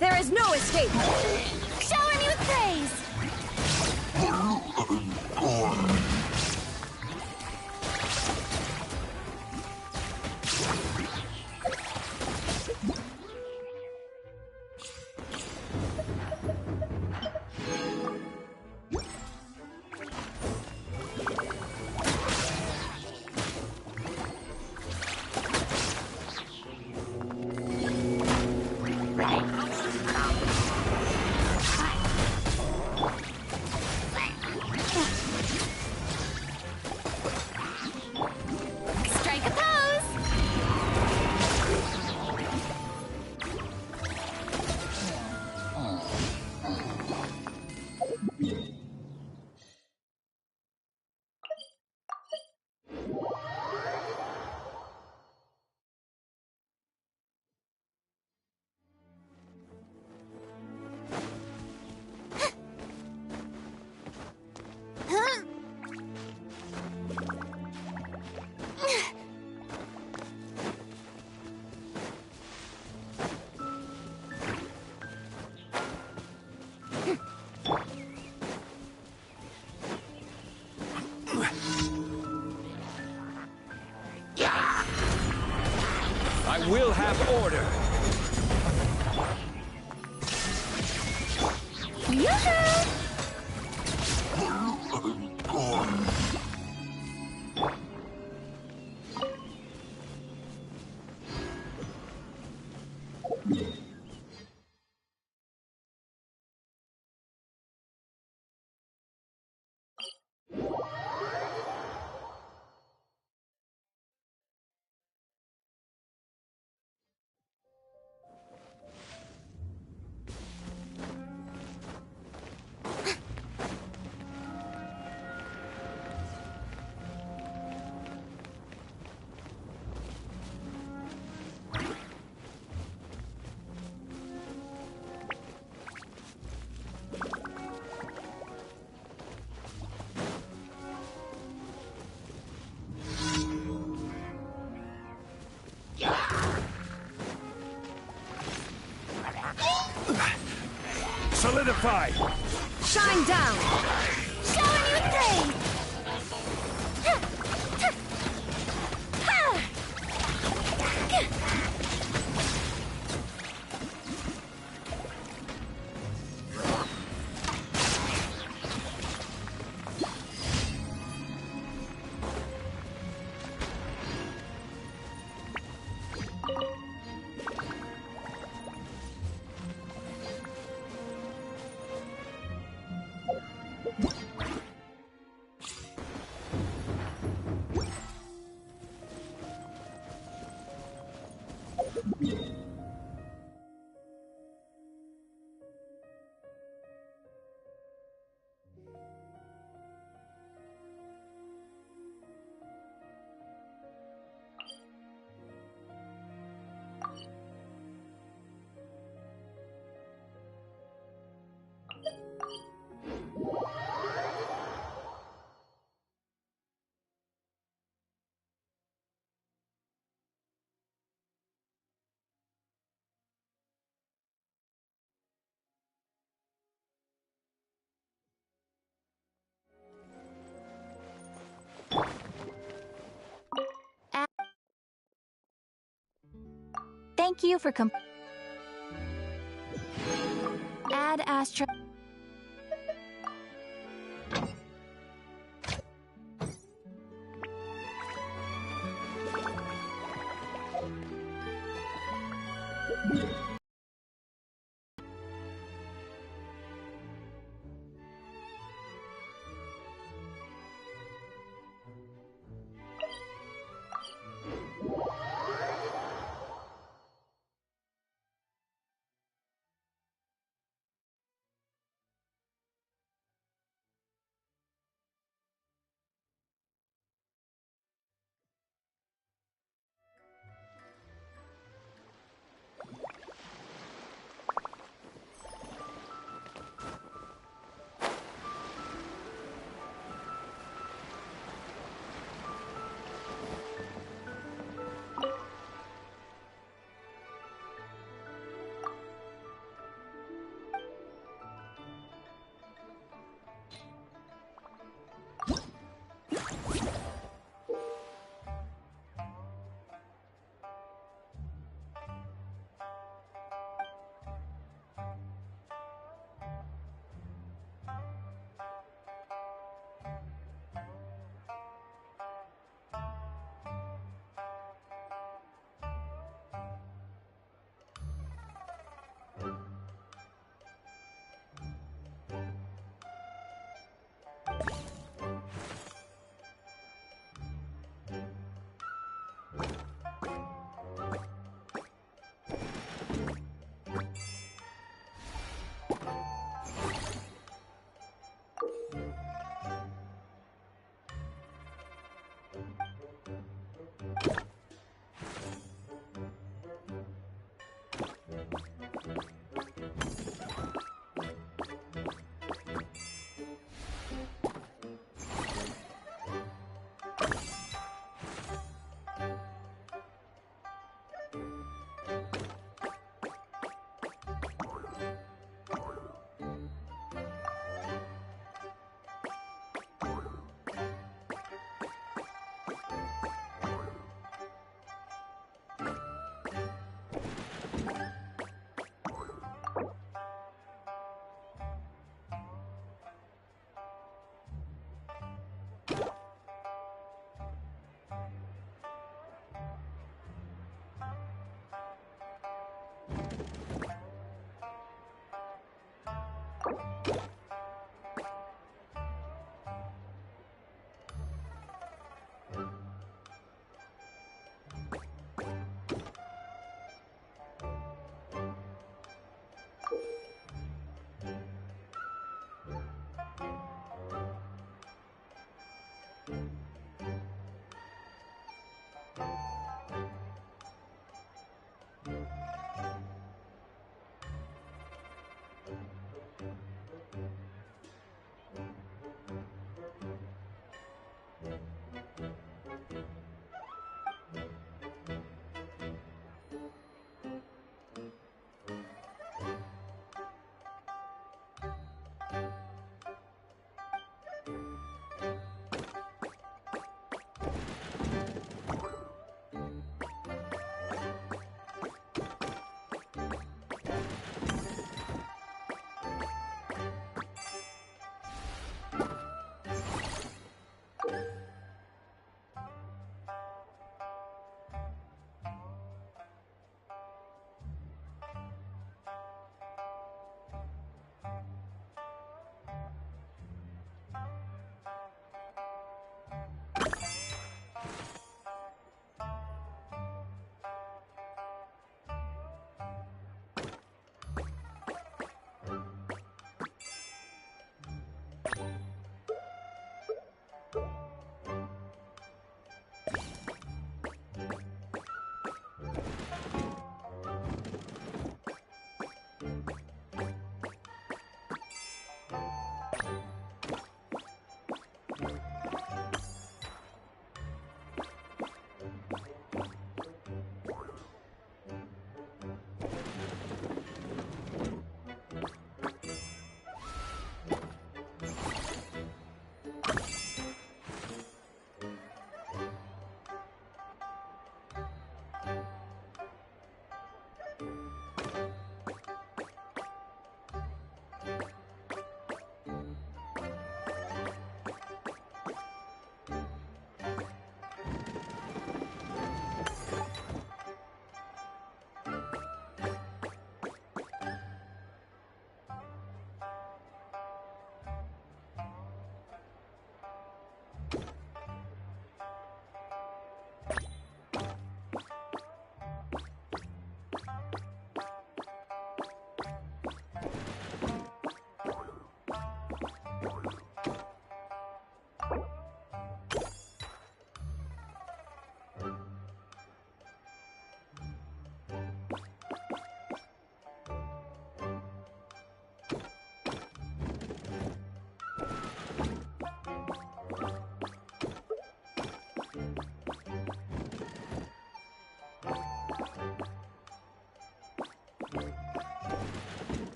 There is no escape! Shower me with praise! Strike a pose! I will have order. Yoo-hoo! solidified! Shine down! Showering you with praise! Thank you for Add Astra.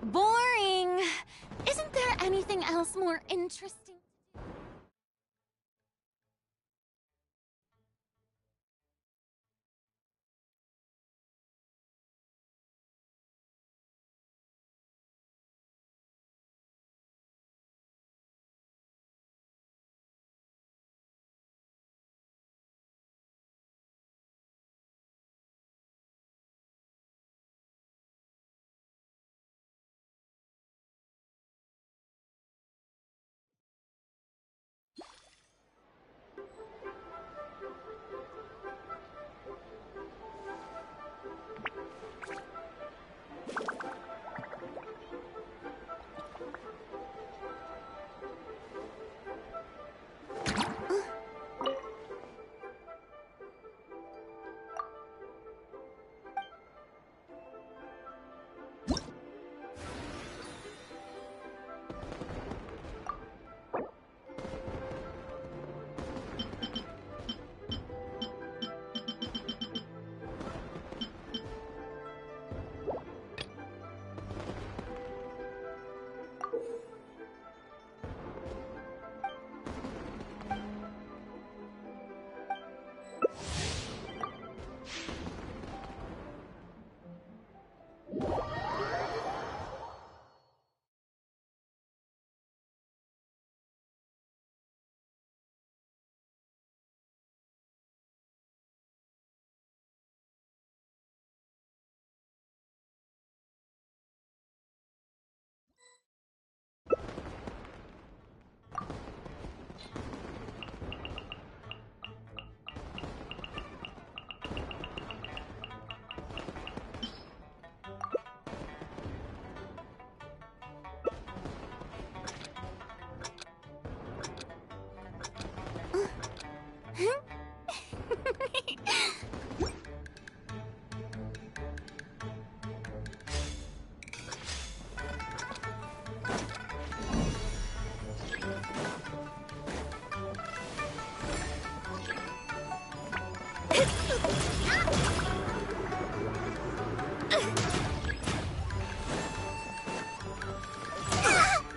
Boring. Isn't there anything else more interesting?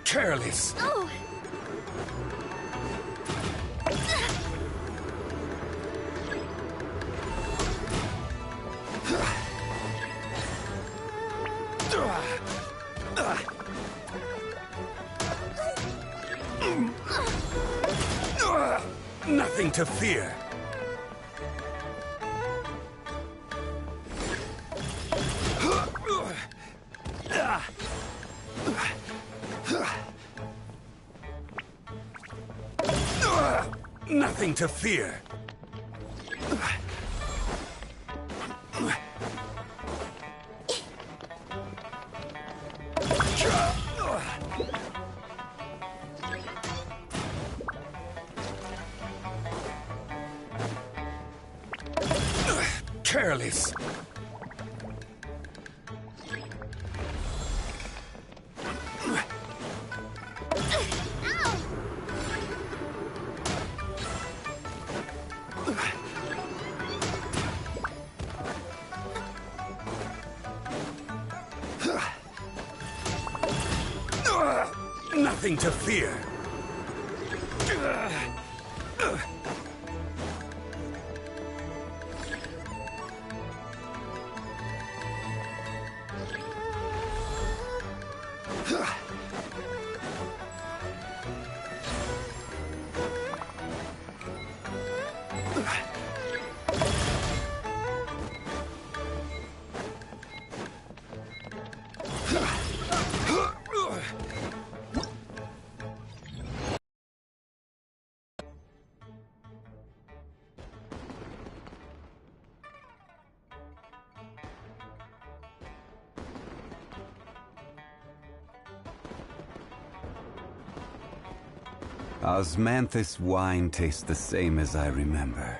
Careless. Oh! Nothing to fear. Nothing to fear. Careless. Nothing to fear. Osmanthus wine tastes the same as I remember.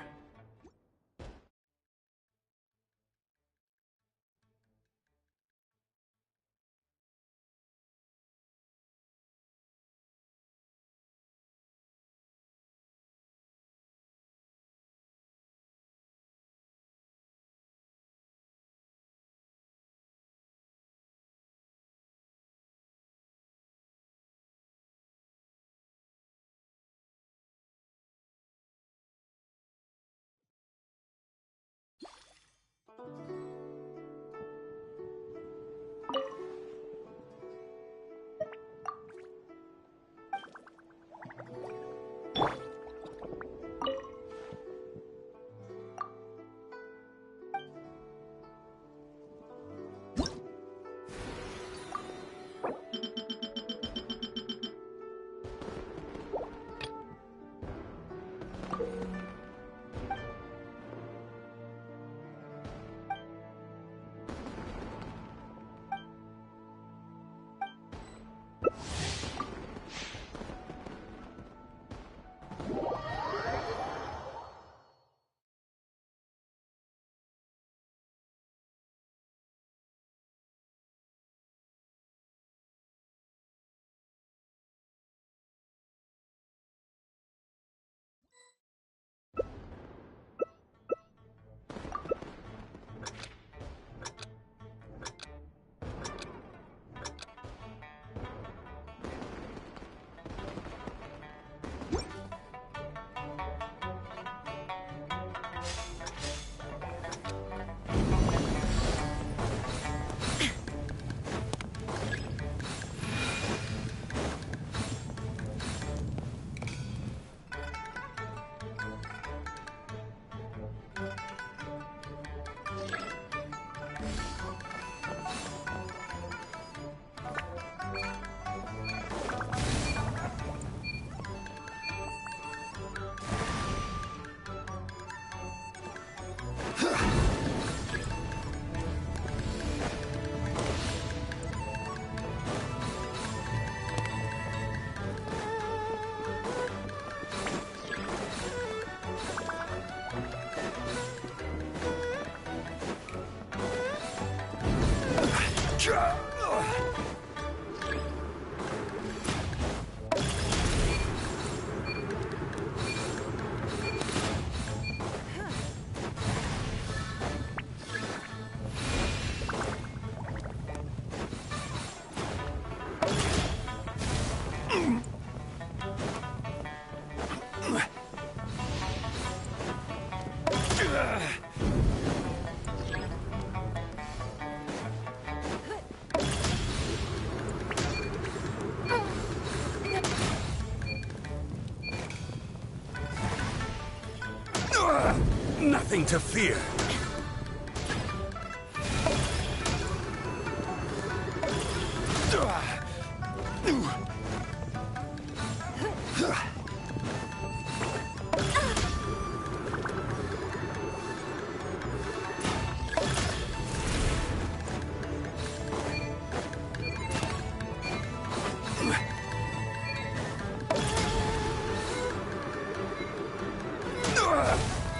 Nothing to fear.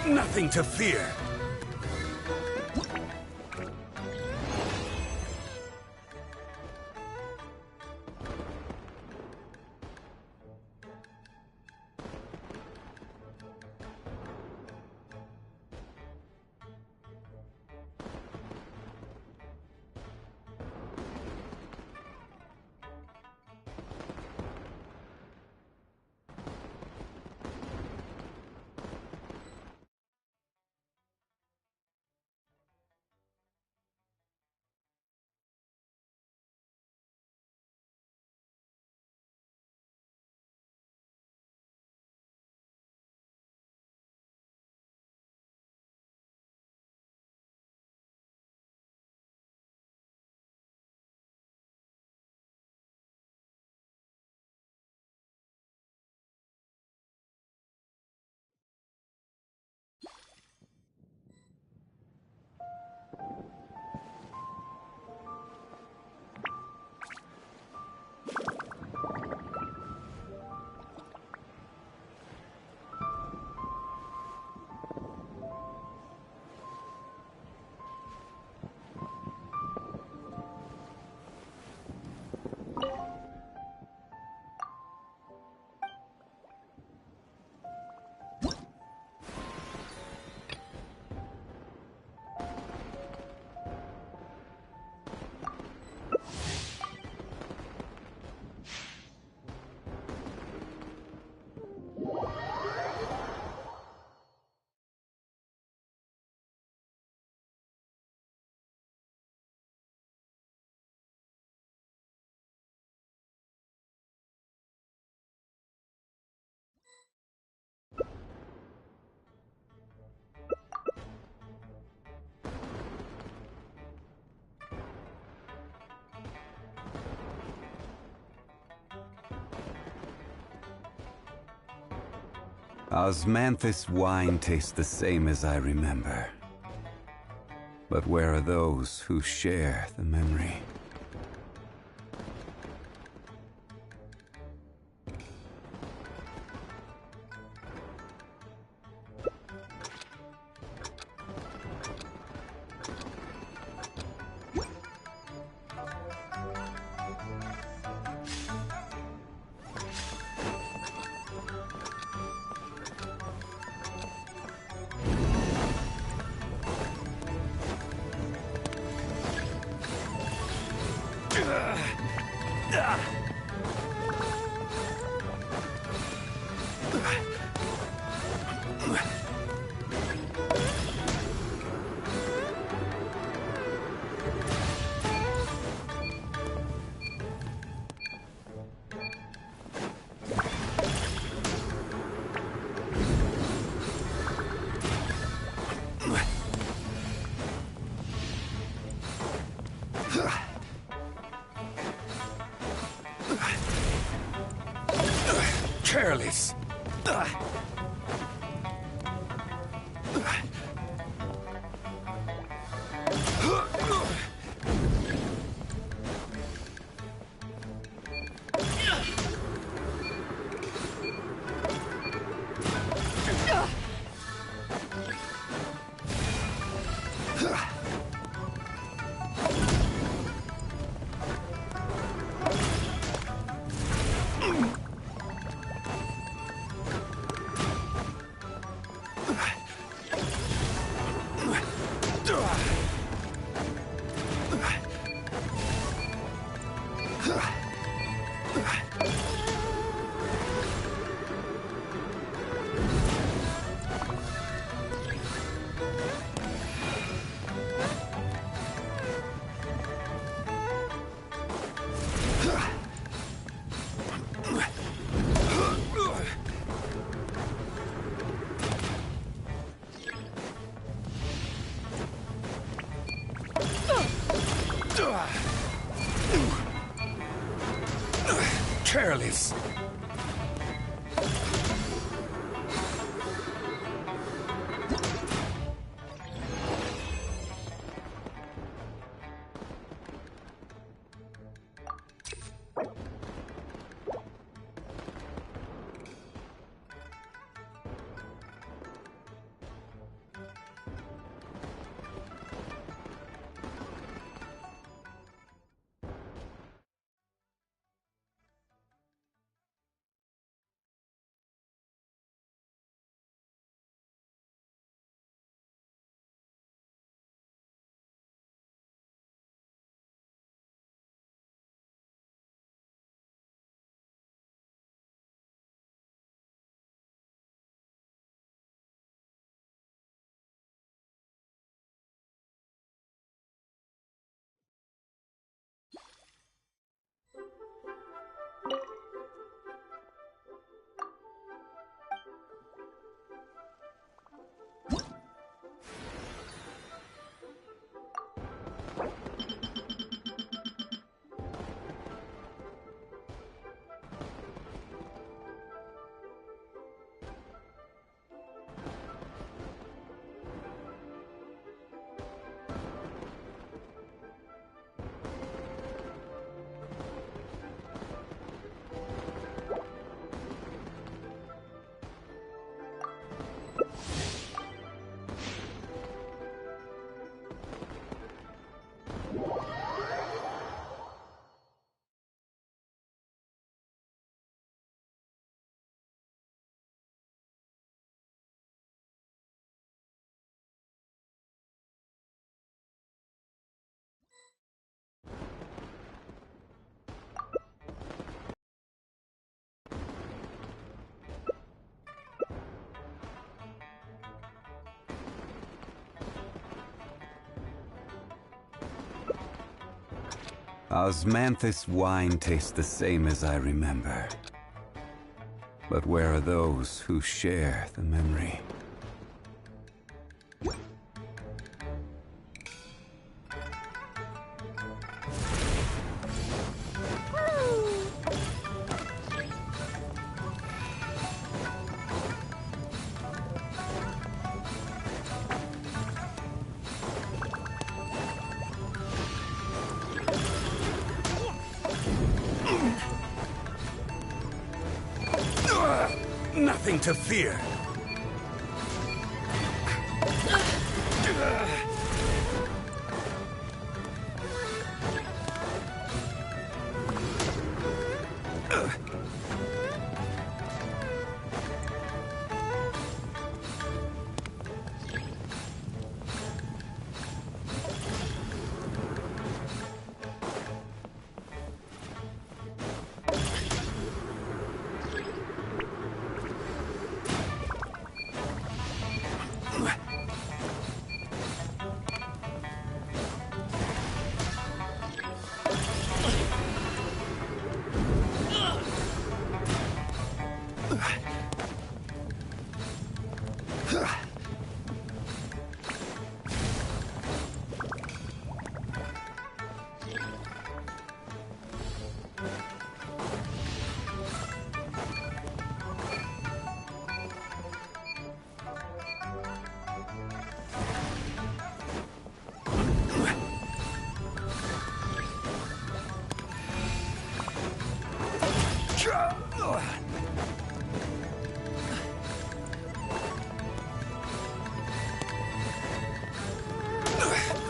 Nothing to fear. Osmanthus wine tastes the same as I remember. But where are those who share the memory? Careless. Careless. Osmanthus wine tastes the same as I remember. But where are those who share the memory? Nothing to fear.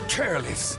Careless.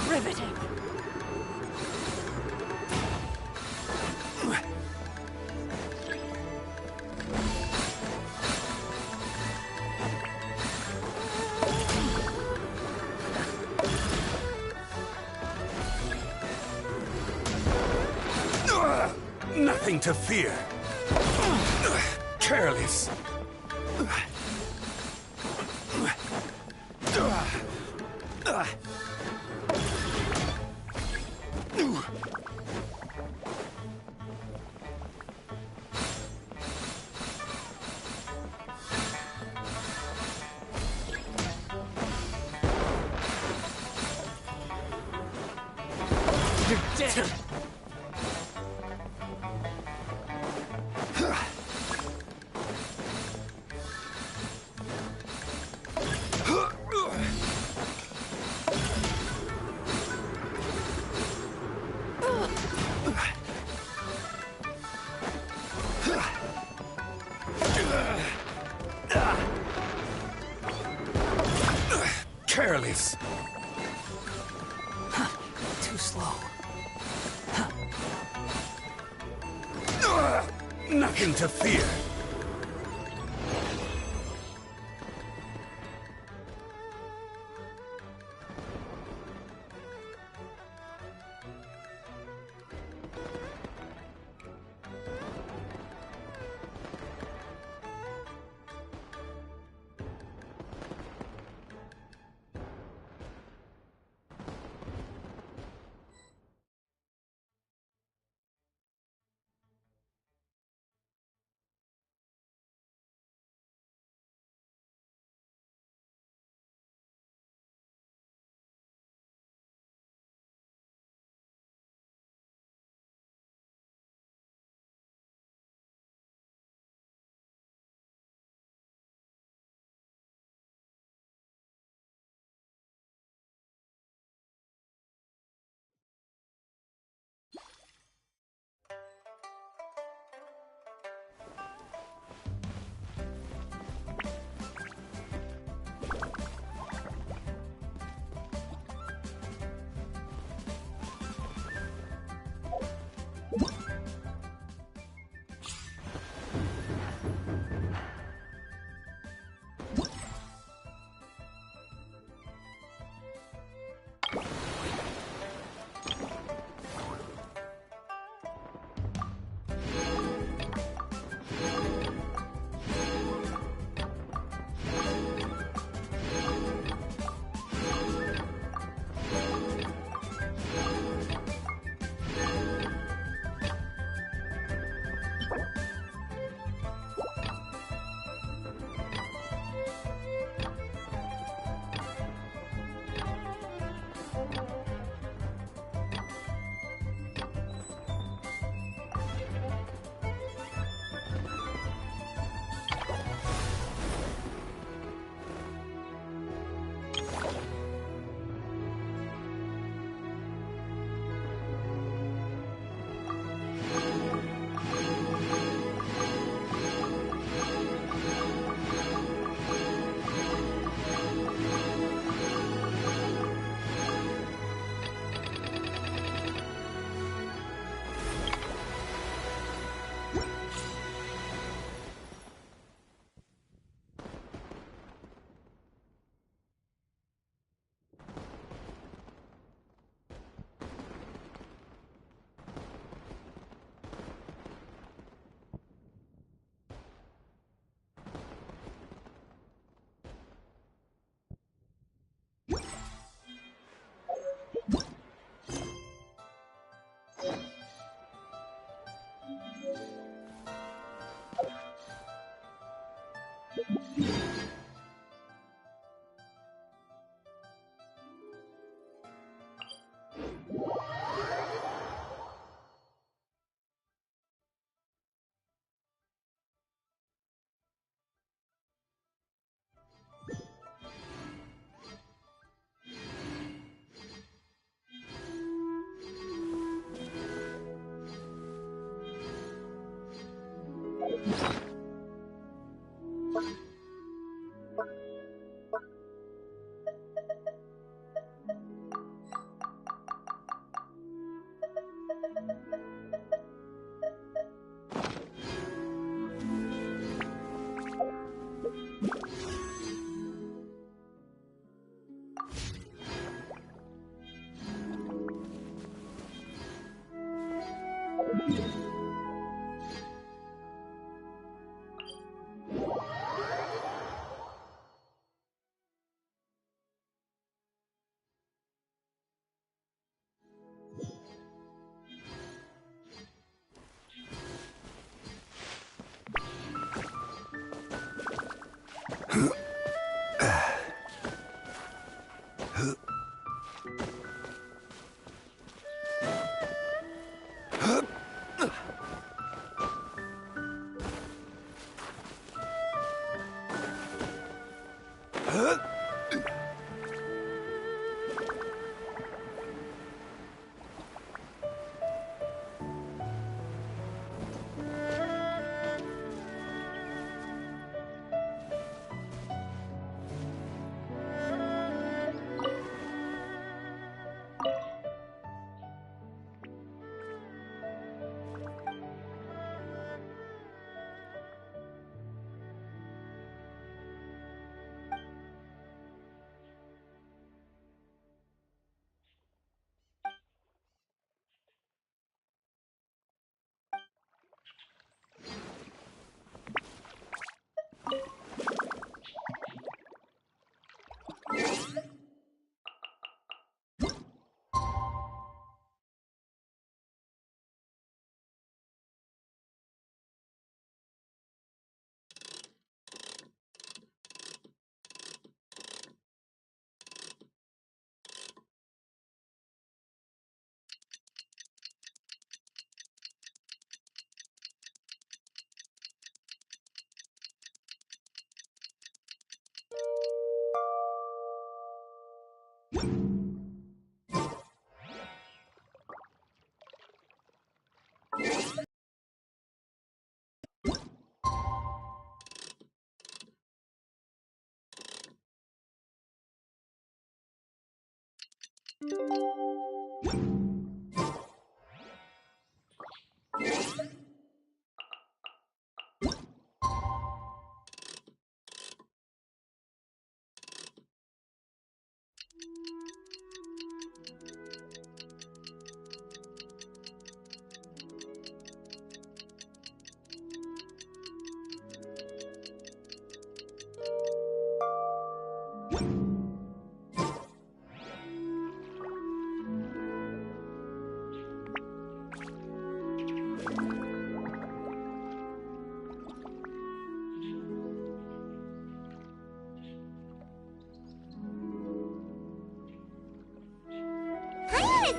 Riveting. Nothing to fear. Careless. You're dead. Careless. Too slow. Nothing to fear.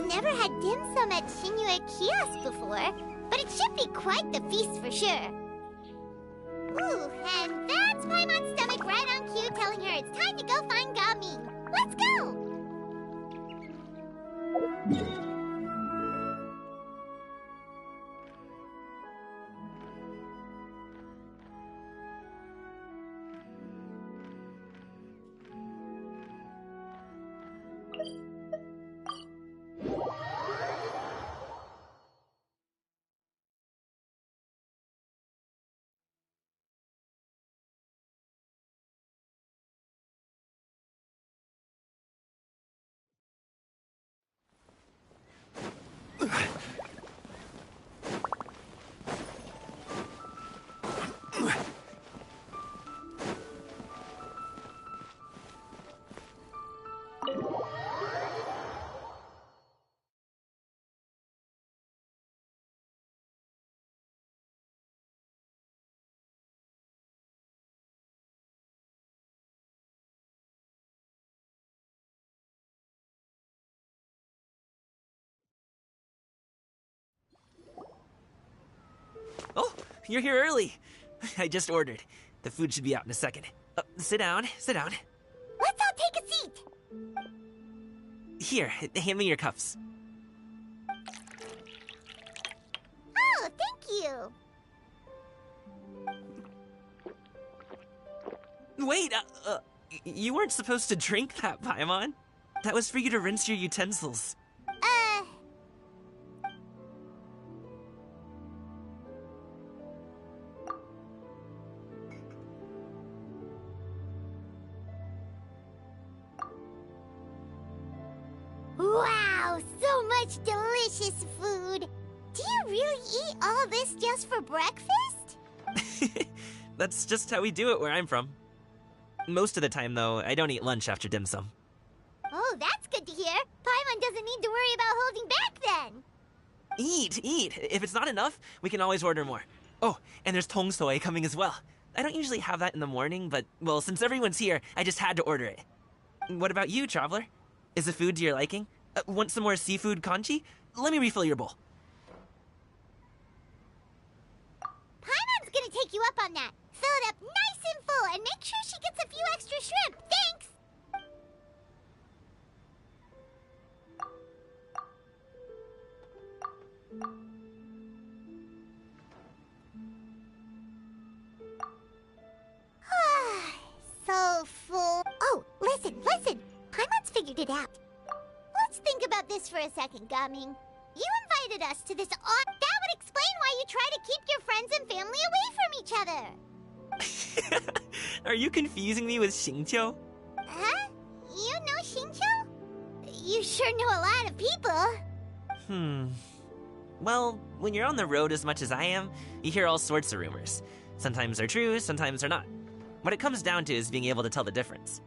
Never had dim sum at Shinue Kiosk before, but it should be quite the feast for sure. Ooh, and that's Paimon's stomach right on cue telling her it's time to go find Gaming. Let's go! Oh, you're here early. I just ordered. The food should be out in a second. Sit down, sit down. Let's all take a seat! Here, hand me your cups. Oh, thank you! Wait, you weren't supposed to drink that, Paimon. That was for you to rinse your utensils. Wow, so much delicious food! Do you really eat all this just for breakfast? That's just how we do it where I'm from. Most of the time, though, I don't eat lunch after dim sum. Oh, that's good to hear. Paimon doesn't need to worry about holding back then. Eat, eat. If it's not enough, we can always order more. Oh, and there's tong soy coming as well. I don't usually have that in the morning, but, well, since everyone's here, I just had to order it. What about you, Traveler? Is the food to your liking? Want some more seafood congee? Let me refill your bowl. Paimon's gonna take you up on that. Fill it up nice and full and make sure she gets a few extra shrimp. Thanks! So full. Oh, listen. Paimon's figured it out. Let's think about this for a second, Gaming. You invited us to this that would explain why you try to keep your friends and family away from each other. Are you confusing me with Xingqiu? Huh? You know Xingqiu? You sure know a lot of people. Well, when you're on the road as much as I am, you hear all sorts of rumors. Sometimes they're true, sometimes they're not. What it comes down to is being able to tell the difference.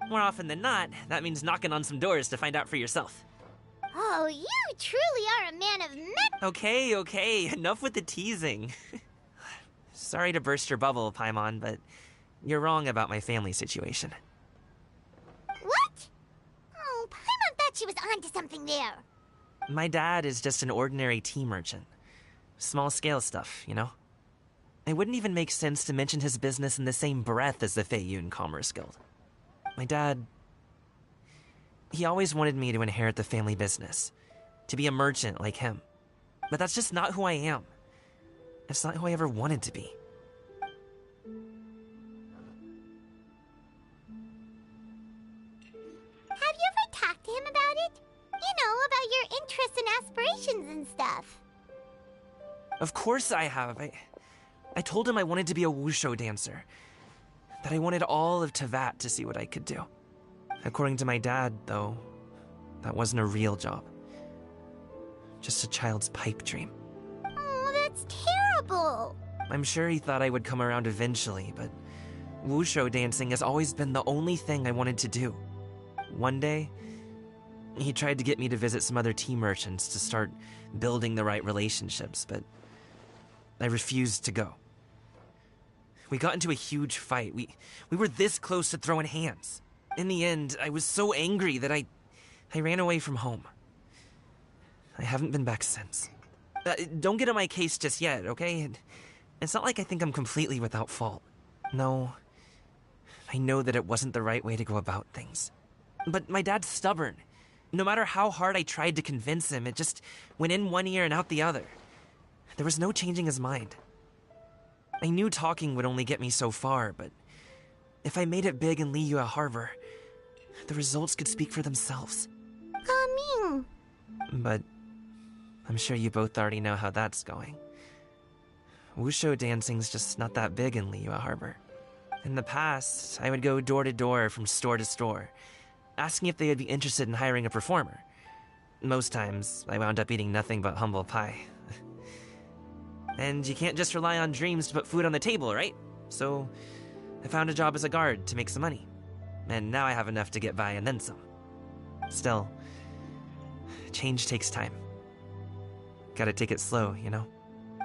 More often than not, that means knocking on some doors to find out for yourself. Oh, you truly are a man of Okay, enough with the teasing. Sorry to burst your bubble, Paimon, but you're wrong about my family situation. What? Oh, Paimon thought she was onto something there. My dad is just an ordinary tea merchant. Small-scale stuff, you know? It wouldn't even make sense to mention his business in the same breath as the Feiyun Commerce Guild. My dad He always wanted me to inherit the family business, to be a merchant like him. But that's just not who I am. It's not who I ever wanted to be. Have you ever talked to him about it? You know, about your interests and aspirations and stuff. Of course I have. I told him I wanted to be a wushu dancer. That I wanted all of Teyvat to see what I could do. According to my dad, though, that wasn't a real job. Just a child's pipe dream. Oh, that's terrible. I'm sure he thought I would come around eventually, but wushu dancing has always been the only thing I wanted to do. One day, he tried to get me to visit some other tea merchants to start building the right relationships, but I refused to go. We got into a huge fight. We were this close to throwing hands. In the end, I was so angry that I ran away from home. I haven't been back since. Don't get on my case just yet, okay? It's not like I think I'm completely without fault. No, I know that it wasn't the right way to go about things. But my dad's stubborn. No matter how hard I tried to convince him, it just went in one ear and out the other. There was no changing his mind. I knew talking would only get me so far, but if I made it big in Liyue Harbor, the results could speak for themselves. Gaming. But I'm sure you both already know how that's going. Wushu dancing's just not that big in Liyue Harbor. In the past, I would go door to door from store to store, asking if they would be interested in hiring a performer. Most times, I wound up eating nothing but humble pie. And you can't just rely on dreams to put food on the table, right? So, I found a job as a guard to make some money. And now I have enough to get by and then some. Still, change takes time. Gotta take it slow, you know?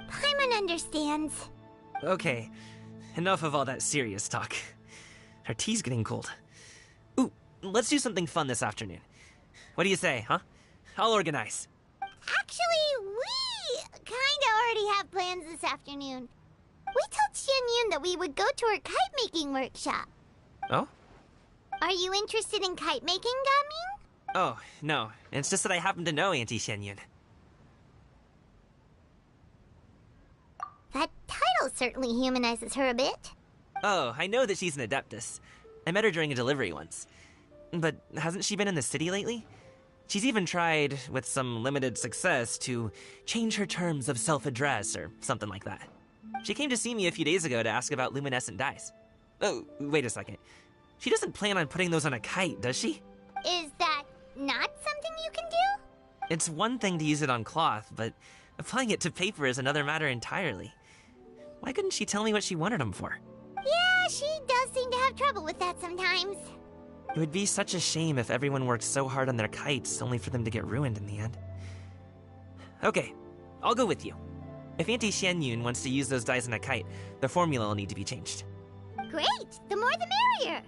Paimon understands. Okay, enough of all that serious talk. Our tea's getting cold. Ooh, let's do something fun this afternoon. What do you say, huh? I'll organize. Actually, we kinda already have plans this afternoon. We told Xianyun that we would go to her kite-making workshop. Oh? Are you interested in kite-making, Gaming? Oh, no. It's just that I happen to know Auntie Xianyun. That title certainly humanizes her a bit. Oh, I know that she's an Adeptus. I met her during a delivery once. But hasn't she been in the city lately? She's even tried, with some limited success, to change her terms of self-address or something like that. She came to see me a few days ago to ask about luminescent dyes. Oh, wait a second. She doesn't plan on putting those on a kite, does she? Is that not something you can do? It's one thing to use it on cloth, but applying it to paper is another matter entirely. Why couldn't she tell me what she wanted them for? Yeah, she does seem to have trouble with that sometimes. It would be such a shame if everyone worked so hard on their kites only for them to get ruined in the end. Okay, I'll go with you. If Auntie Xianyun wants to use those dyes on a kite, the formula will need to be changed. Great! The more the merrier!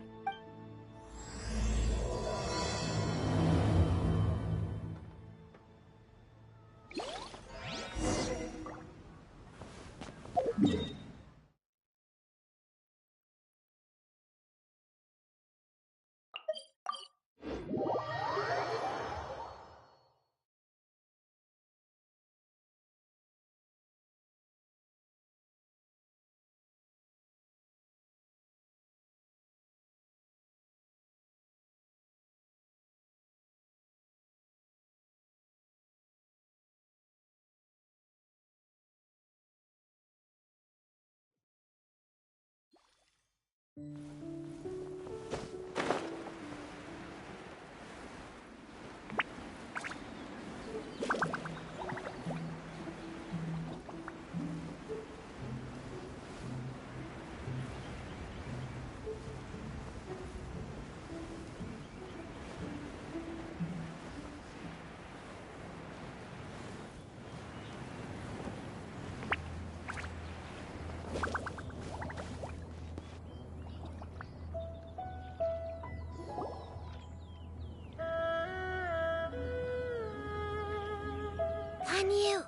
Ganyu!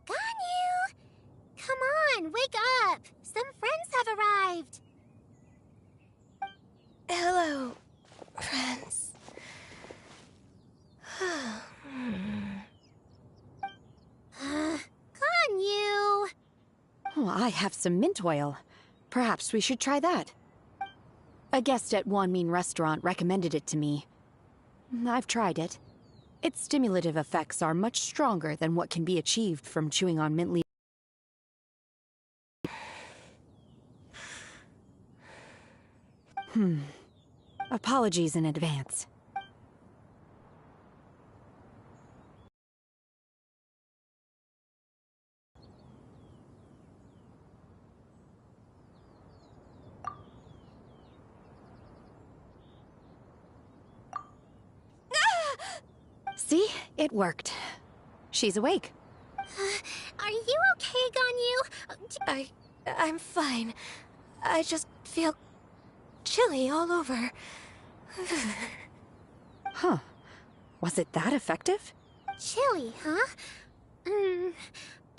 Ganyu! Come on, wake up! Some friends have arrived! Hello, friends. Oh, I have some mint oil. Perhaps we should try that. A guest at Wanmin Restaurant recommended it to me. I've tried it. Its stimulative effects are much stronger than what can be achieved from chewing on mint leaves. Apologies in advance. See? It worked. She's awake. Are you okay, Ganyu? I'm fine. I just feel chilly all over. Huh. Was it that effective? Chilly, huh?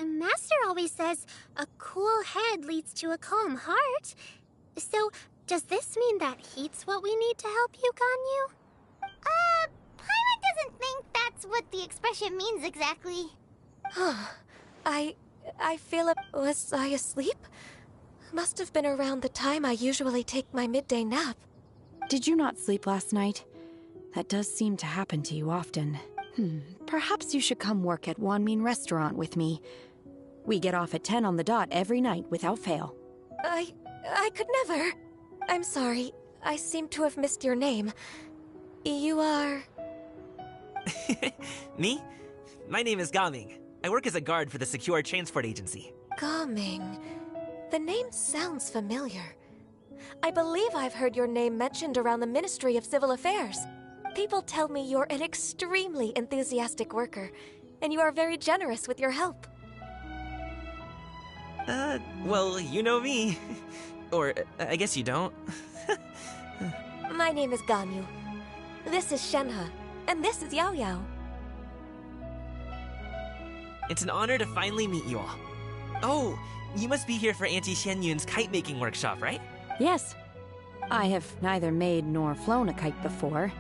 Master always says a cool head leads to a calm heart. So, does this mean that heat's what we need to help you, Ganyu? Paimon doesn't think that's what the expression means exactly. I feel was I asleep? Must have been around the time I usually take my midday nap. Did you not sleep last night? That does seem to happen to you often. Perhaps you should come work at Wanmin Restaurant with me. We get off at 10 on the dot every night without fail. I could never. I'm sorry. I seem to have missed your name. You are... Me? My name is Gaming. I work as a guard for the Secure Transport Agency. Gaming. The name sounds familiar. I believe I've heard your name mentioned around the Ministry of Civil Affairs. People tell me you're an extremely enthusiastic worker, and you are very generous with your help. Well, you know me. Or, I guess you don't. My name is Ganyu. This is Shenhe, and this is Yao Yao. It's an honor to finally meet you all. Oh, you must be here for Auntie Xianyun's kite-making workshop, right? Yes. I have neither made nor flown a kite before.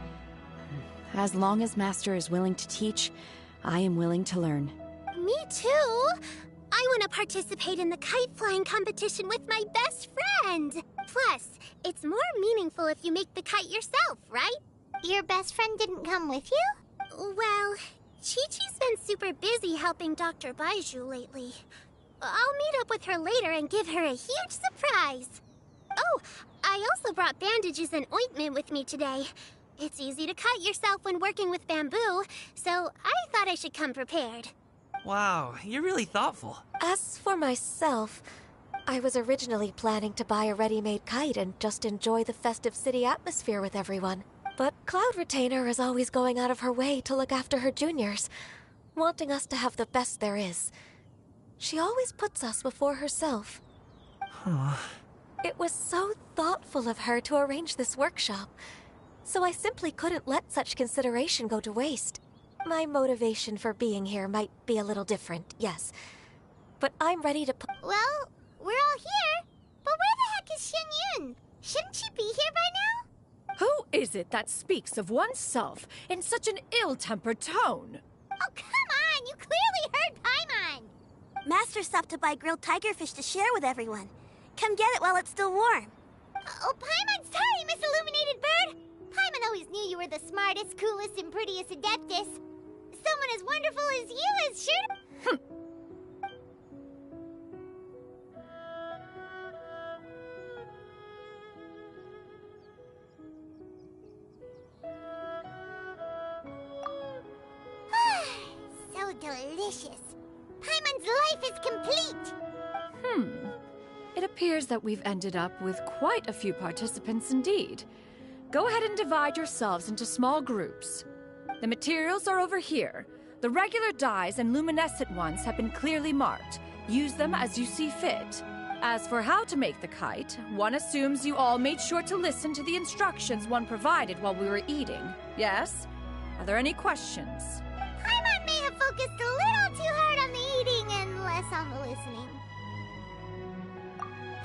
As long as Master is willing to teach, I am willing to learn. Me too! I want to participate in the kite flying competition with my best friend! Plus, it's more meaningful if you make the kite yourself, right? Your best friend didn't come with you? Well, Chi-Chi's been super busy helping Dr. Baizhu lately. I'll meet up with her later and give her a huge surprise. Oh, I also brought bandages and ointment with me today. It's easy to cut yourself when working with bamboo, so I thought I should come prepared. Wow, you're really thoughtful. As for myself, I was originally planning to buy a ready-made kite and just enjoy the festive city atmosphere with everyone. But Cloud Retainer is always going out of her way to look after her juniors, wanting us to have the best there is. She always puts us before herself. It was so thoughtful of her to arrange this workshop, so I simply couldn't let such consideration go to waste. My motivation for being here might be a little different, yes. But I'm ready to Well, we're all here. But where the heck is Xianyun? Shouldn't she be here by now? Who is it that speaks of oneself in such an ill-tempered tone? Oh, come on! You clearly heard Paimon! Master stopped to buy grilled tigerfish to share with everyone. Come get it while it's still warm. Oh, Paimon, sorry, Miss Illuminated Bird! Paimon always knew you were the smartest, coolest, and prettiest Adeptus. Someone as wonderful as you is sure to... So delicious. Paimon's life is complete. It appears that we've ended up with quite a few participants indeed. Go ahead and divide yourselves into small groups. The materials are over here. The regular dyes and luminescent ones have been clearly marked. Use them as you see fit. As for how to make the kite, one assumes you all made sure to listen to the instructions one provided while we were eating. Yes? Are there any questions? Paimon may have focused a little too hard on the eating and less on the listening.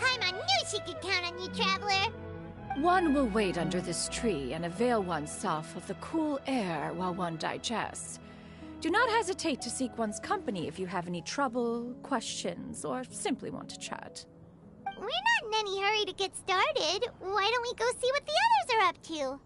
Paimon knew she could count on you, Traveler. One will wait under this tree and avail oneself of the cool air while one digests. Do not hesitate to seek one's company if you have any trouble, questions, or simply want to chat. We're not in any hurry to get started. Why don't we go see what the others are up to?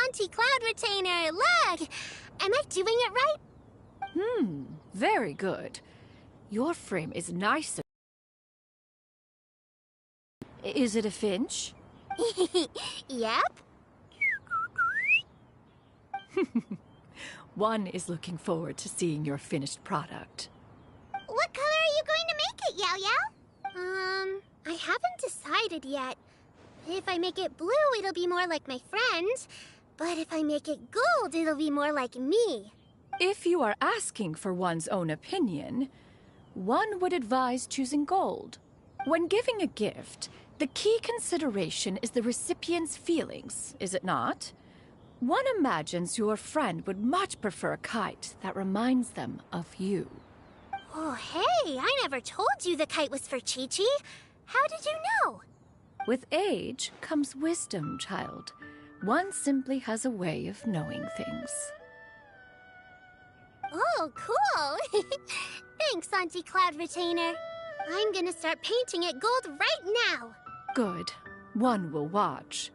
Auntie Cloud Retainer, look! Am I doing it right? Very good. Your frame is nice. Is it a finch? Yep. One is looking forward to seeing your finished product. What color are you going to make it, Yao Yao? I haven't decided yet. If I make it blue, it'll be more like my friend. But if I make it gold, it'll be more like me. If you are asking for one's own opinion, one would advise choosing gold. When giving a gift, the key consideration is the recipient's feelings, is it not? One imagines your friend would much prefer a kite that reminds them of you. Oh, hey, I never told you the kite was for Chi-Chi. How did you know? With age comes wisdom, child. One simply has a way of knowing things. Oh, cool. Thanks, Auntie Cloud Retainer. I'm gonna start painting it gold right now. Good. One will watch.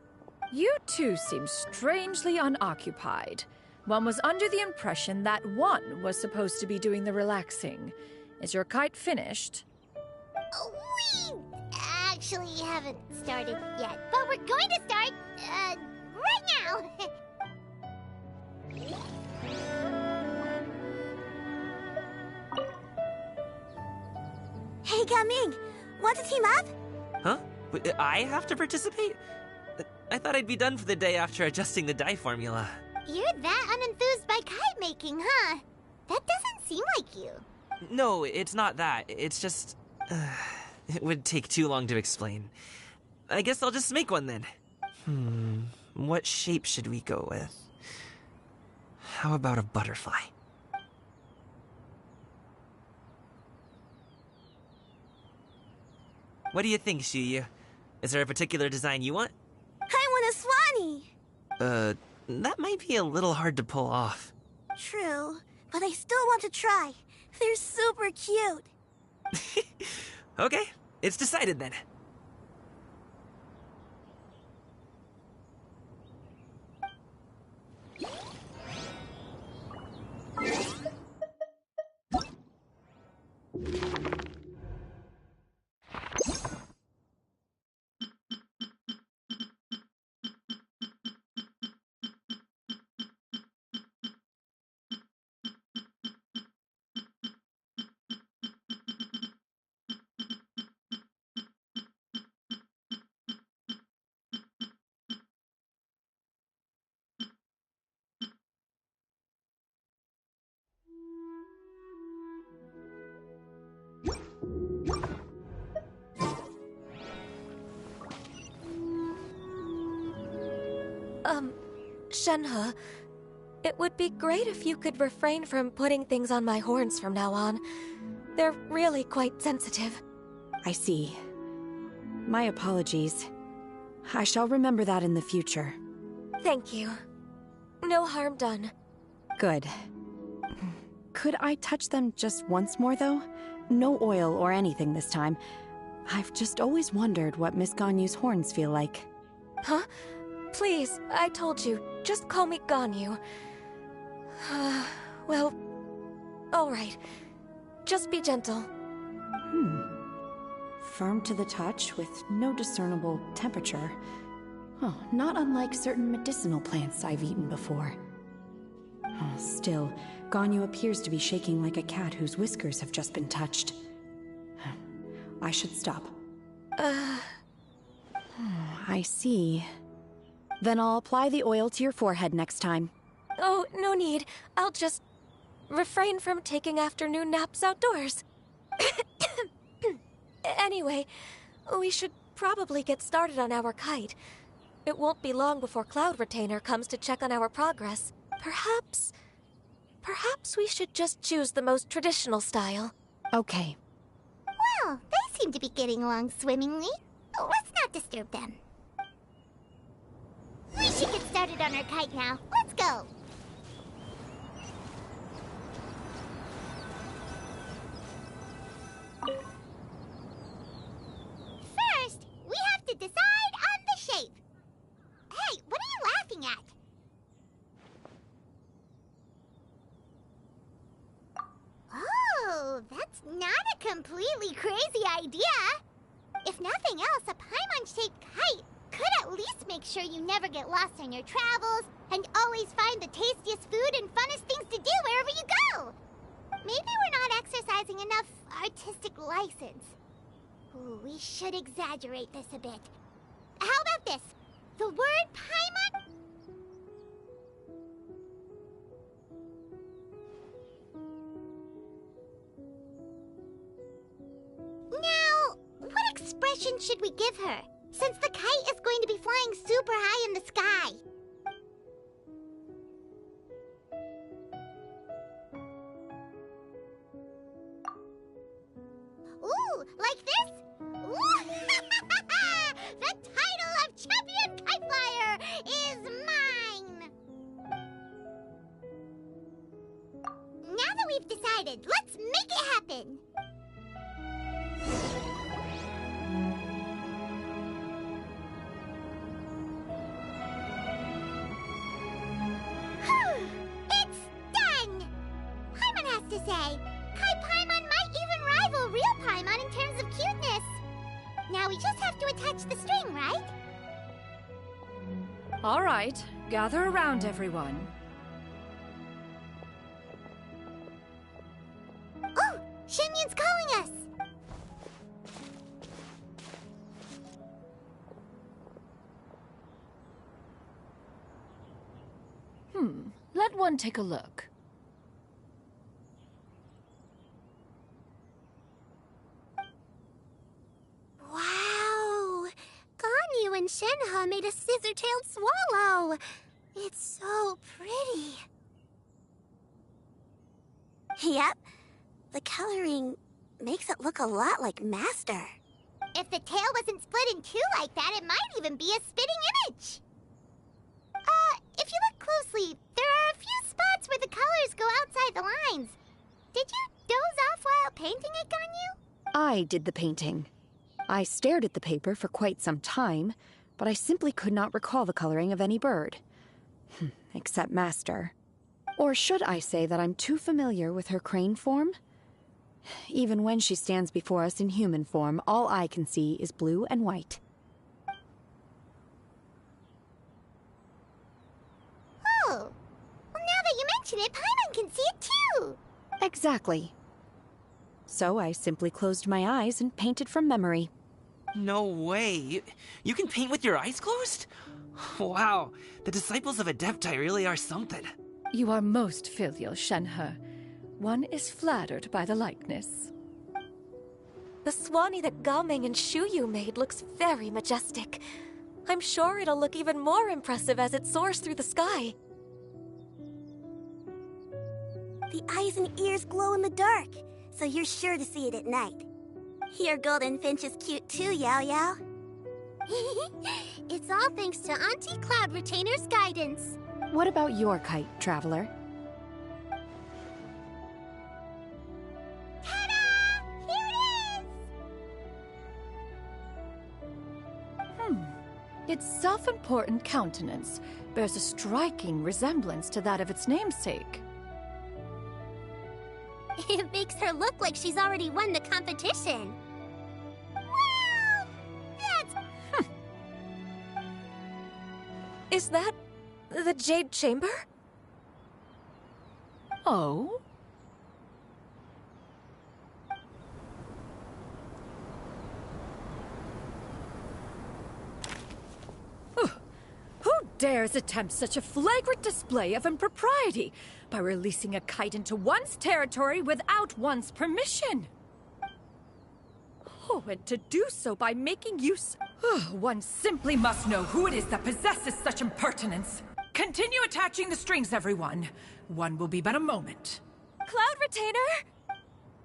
You two seem strangely unoccupied. One was under the impression that one was supposed to be doing the relaxing. Is your kite finished? We actually haven't started yet, but we're going to start, right now. Hey, Gaming, want to team up? Huh? I have to participate? I thought I'd be done for the day after adjusting the dye formula. You're that unenthused by kite making, huh? That doesn't seem like you. No, it's not that. It's just... it would take too long to explain. I guess I'll just make one then. What shape should we go with? How about a butterfly? What do you think, Shuyu? Is there a particular design you want? I want a swanee. That might be a little hard to pull off. True, but I still want to try. They're super cute. Okay, it's decided then. Shenhe, it would be great if you could refrain from putting things on my horns from now on. They're really quite sensitive. I see. My apologies. I shall remember that in the future. Thank you. No harm done. Good. Could I touch them just once more, though? No oil or anything this time. I've just always wondered what Miss Ganyu's horns feel like. Huh? Please, I told you. Just call me Ganyu. Well, alright. Just be gentle. Firm to the touch with no discernible temperature. Oh, not unlike certain medicinal plants I've eaten before. Still, Ganyu appears to be shaking like a cat whose whiskers have just been touched. I should stop. I see. Then I'll apply the oil to your forehead next time. Oh, no need. I'll just refrain from taking afternoon naps outdoors. Anyway, we should probably get started on our kite. It won't be long before Cloud Retainer comes to check on our progress. Perhaps we should just choose the most traditional style. Okay. Well, they seem to be getting along swimmingly. Let's not disturb them. We should get started on our kite now. Let's go. First, we have to decide on the shape. Hey, what are you laughing at? Oh, that's not a completely crazy idea. If nothing else, a Paimon-shaped kite could at least make sure you never get lost on your travels and always find the tastiest food and funnest things to do wherever you go. Maybe we're not exercising enough artistic license. Ooh, we should exaggerate this a bit. How about this? The word Paimon... Now, what expression should we give her, since the kite is going to be flying super high in the sky? Ooh, like this? Ooh. The title of Champion Kite Flyer is mine! Now that we've decided, let's make it happen! It's done! Paimon has to say, Kai Paimon might even rival real Paimon in terms of cuteness. Now we just have to attach the string, right? All right, gather around, everyone. Oh, Shenyun's calling us! Let one take a look. Wow! Ganyu and Shenhe made a scissor-tailed swallow! It's so pretty. Yep. The coloring makes it look a lot like Master. If the tail wasn't split in two like that, it might even be a spitting image. If you look closely, there are a few spots where the colors go outside the lines. Did you doze off while painting it, Ganyu? I did the painting. I stared at the paper for quite some time, but I simply could not recall the coloring of any bird. Except Master. Or should I say that I'm too familiar with her crane form? Even when she stands before us in human form, all I can see is blue and white. Oh, well, now that you mention it, Paimon can see it too! Exactly. So I simply closed my eyes and painted from memory. No way. You can paint with your eyes closed? Wow, the disciples of Adepti really are something. You are most filial, Shenhe. One is flattered by the likeness. The Swanee that Gaming and Shuyu made looks very majestic. I'm sure it'll look even more impressive as it soars through the sky. The eyes and ears glow in the dark, so you're sure to see it at night. Your golden finch is cute too, Yao Yao. It's all thanks to Auntie Cloud Retainer's guidance. What about your kite, Traveler? Ta-da! Here it is! Its self-important countenance bears a striking resemblance to that of its namesake. It makes her look like she's already won the competition. Wow! That's... Is that the Jade Chamber? Oh? Who dares attempt such a flagrant display of impropriety by releasing a kite into one's territory without one's permission? Oh, and to do so by making use... one simply must know who it is that possesses such impertinence. Continue attaching the strings, everyone. One will be but a moment. Cloud Retainer!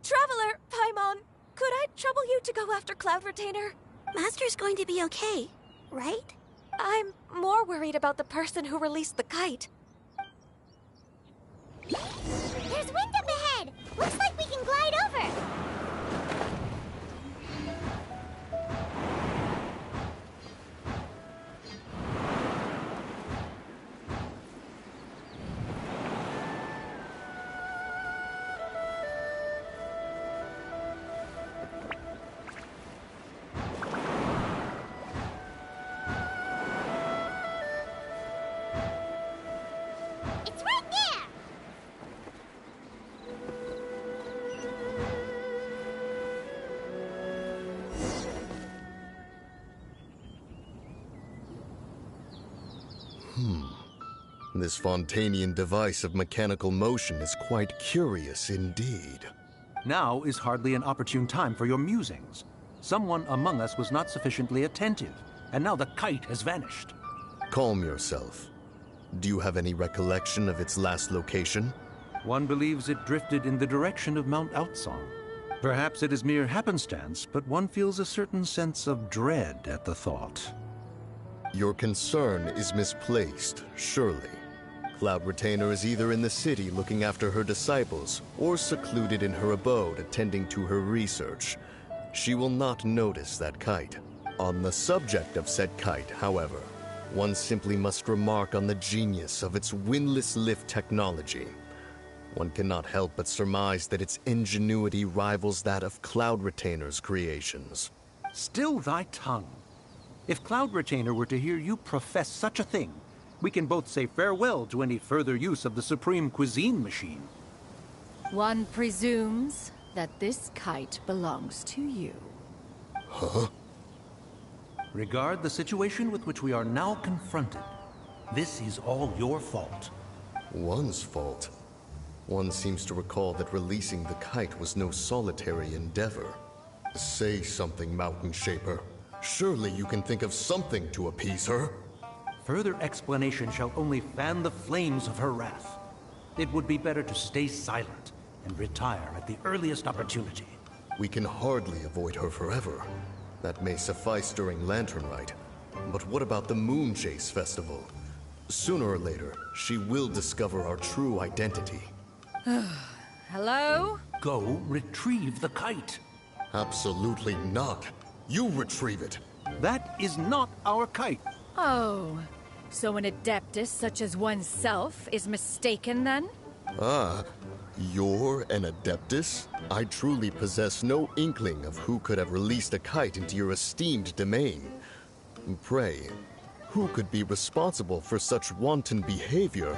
Traveler, Paimon, could I trouble you to go after Cloud Retainer? Master's going to be okay, right? I'm more worried about the person who released the kite. There's wind up ahead! Looks like we can glide over! It's right there! This Fontanian device of mechanical motion is quite curious indeed. Now is hardly an opportune time for your musings. Someone among us was not sufficiently attentive, and now the kite has vanished. Calm yourself. Do you have any recollection of its last location? One believes it drifted in the direction of Mount Outsong. Perhaps it is mere happenstance, but one feels a certain sense of dread at the thought. Your concern is misplaced, surely. Cloud Retainer is either in the city looking after her disciples, or secluded in her abode attending to her research. She will not notice that kite. On the subject of said kite, however, one simply must remark on the genius of its windless lift technology. One cannot help but surmise that its ingenuity rivals that of Cloud Retainer's creations. Still thy tongue. If Cloud Retainer were to hear you profess such a thing, we can both say farewell to any further use of the Supreme Cuisine Machine. One presumes that this kite belongs to you. Huh? Regard the situation with which we are now confronted. This is all your fault. One's fault? One seems to recall that releasing the kite was no solitary endeavor. Say something, Mountain Shaper. Surely you can think of something to appease her. Further explanation shall only fan the flames of her wrath. It would be better to stay silent and retire at the earliest opportunity. We can hardly avoid her forever. That may suffice during Lantern Rite. But what about the Moon Chase Festival? Sooner or later, she will discover our true identity. Hello? Go retrieve the kite. Absolutely not. You retrieve it. That is not our kite. Oh, so an adeptus such as oneself is mistaken then? Ah, you're an Adeptus? I truly possess no inkling of who could have released a kite into your esteemed domain. Pray, who could be responsible for such wanton behavior?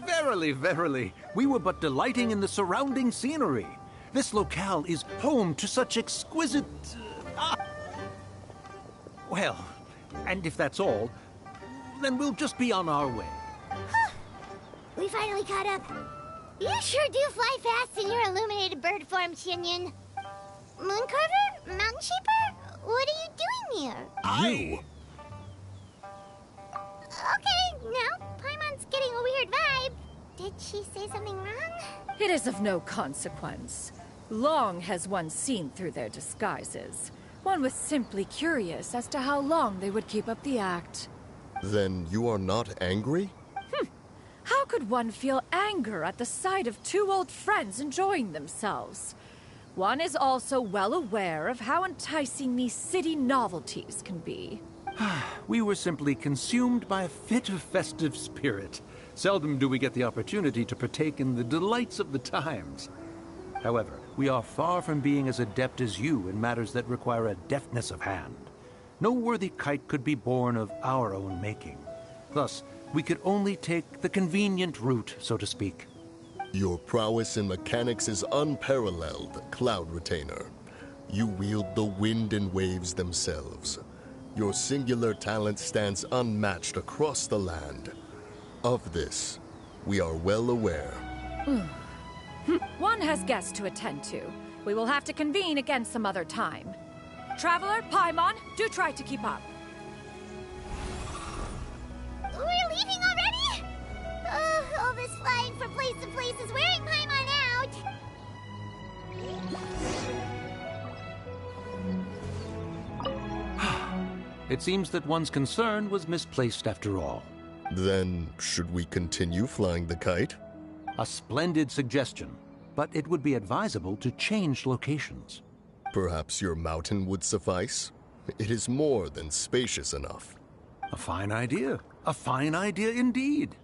Verily, verily, we were but delighting in the surrounding scenery. This locale is home to such exquisite... Well, and if that's all, then we'll just be on our way. We finally caught up. You sure do fly fast in your illuminated bird form, Xinyan. Mooncarver? Mountain Shaper? What are you doing here? You? Okay, now Paimon's getting a weird vibe. Did she say something wrong? It is of no consequence. Long has one seen through their disguises. One was simply curious as to how long they would keep up the act. Then you are not angry? How could one feel anger at the sight of two old friends enjoying themselves? One is also well aware of how enticing these city novelties can be. We were simply consumed by a fit of festive spirit. Seldom do we get the opportunity to partake in the delights of the times. However, we are far from being as adept as you in matters that require a deftness of hand. No worthy kite could be born of our own making. Thus, we could only take the convenient route, so to speak. Your prowess in mechanics is unparalleled, Cloud Retainer. You wield the wind and waves themselves. Your singular talent stands unmatched across the land. Of this, we are well aware. One has guests to attend to. We will have to convene again some other time. Traveler, Paimon, do try to keep up. We're leaving already? all this flying from place to place is wearing Paimon out! It seems that one's concern was misplaced after all. Then, should we continue flying the kite? A splendid suggestion, but it would be advisable to change locations. Perhaps your mountain would suffice? It is more than spacious enough. A fine idea. A fine idea indeed.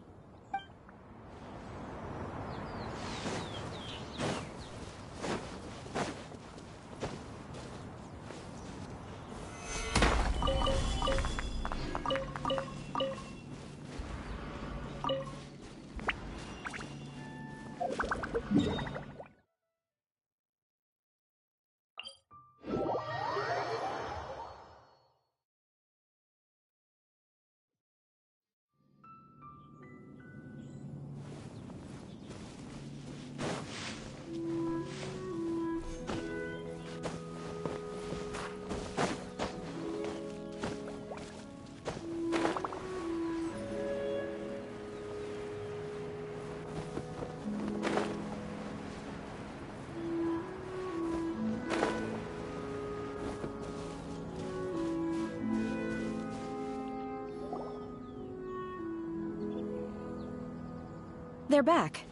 They're back.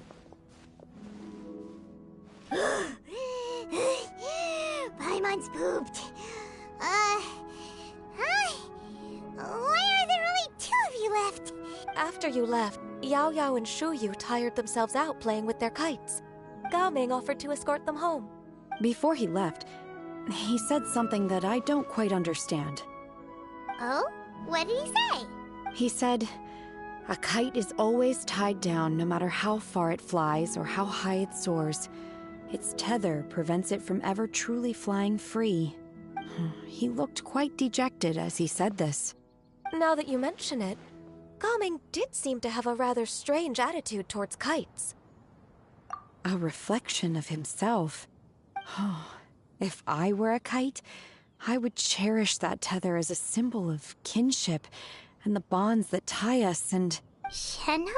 Paimon's pooped. Hi. Why are there only 2 of you left? After you left, Yao Yao and Shuyu tired themselves out playing with their kites. Gao Ming offered to escort them home. Before he left, he said something that I don't quite understand. Oh? What did he say? He said, a kite is always tied down no matter how far it flies or how high it soars. Its tether prevents it from ever truly flying free. He looked quite dejected as he said this. Now that you mention it, Gao Ming did seem to have a rather strange attitude towards kites. A reflection of himself. If I were a kite, I would cherish that tether as a symbol of kinship and the bonds that tie us and... Shenhe?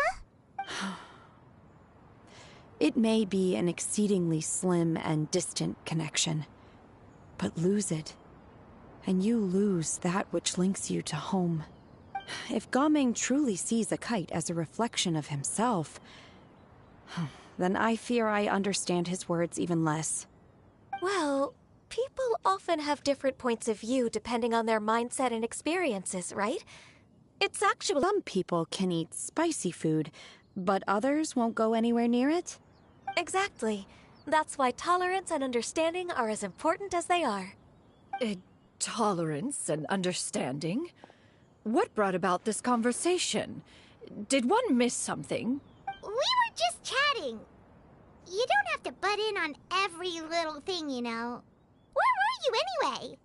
It may be an exceedingly slim and distant connection, but lose it, and you lose that which links you to home. If Gao Ming truly sees a kite as a reflection of himself, then I fear I understand his words even less. Well, people often have different points of view depending on their mindset and experiences, right? It's actually... Some people can eat spicy food, but others won't go anywhere near it? Exactly. That's why tolerance and understanding are as important as they are. Tolerance and understanding? What brought about this conversation? Did one miss something? We were just chatting. You don't have to butt in on every little thing, you know. Where were you anyway?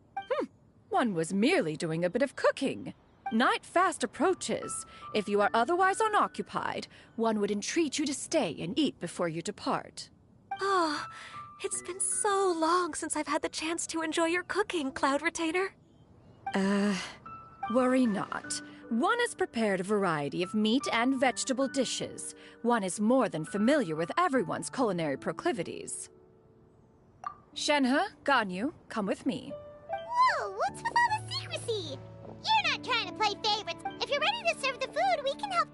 One was merely doing a bit of cooking. Night fast approaches. If you are otherwise unoccupied, one would entreat you to stay and eat before you depart. Oh, it's been so long since I've had the chance to enjoy your cooking, Cloud Retainer. Worry not. One has prepared a variety of meat and vegetable dishes. One is more than familiar with everyone's culinary proclivities. Shenhe, Ganyu, come with me. Whoa, what's with all the secrecy? You're not trying to play favorites. If you're ready to serve the food, we can help.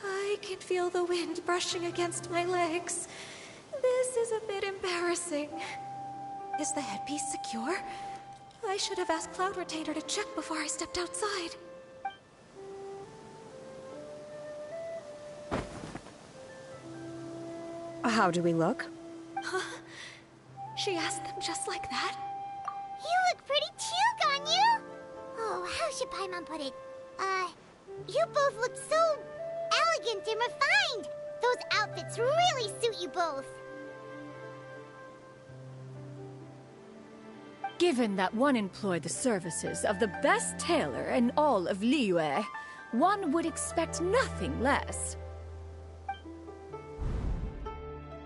I can feel the wind brushing against my legs. This is a bit embarrassing. Is the headpiece secure? I should have asked Cloud Retainer to check before I stepped outside. How do we look? She asked them just like that? You look pretty too, Ganyu! Oh, how should Paimon put it? You both look so elegant and refined! Those outfits really suit you both! Given that one employed the services of the best tailor in all of Liyue, one would expect nothing less.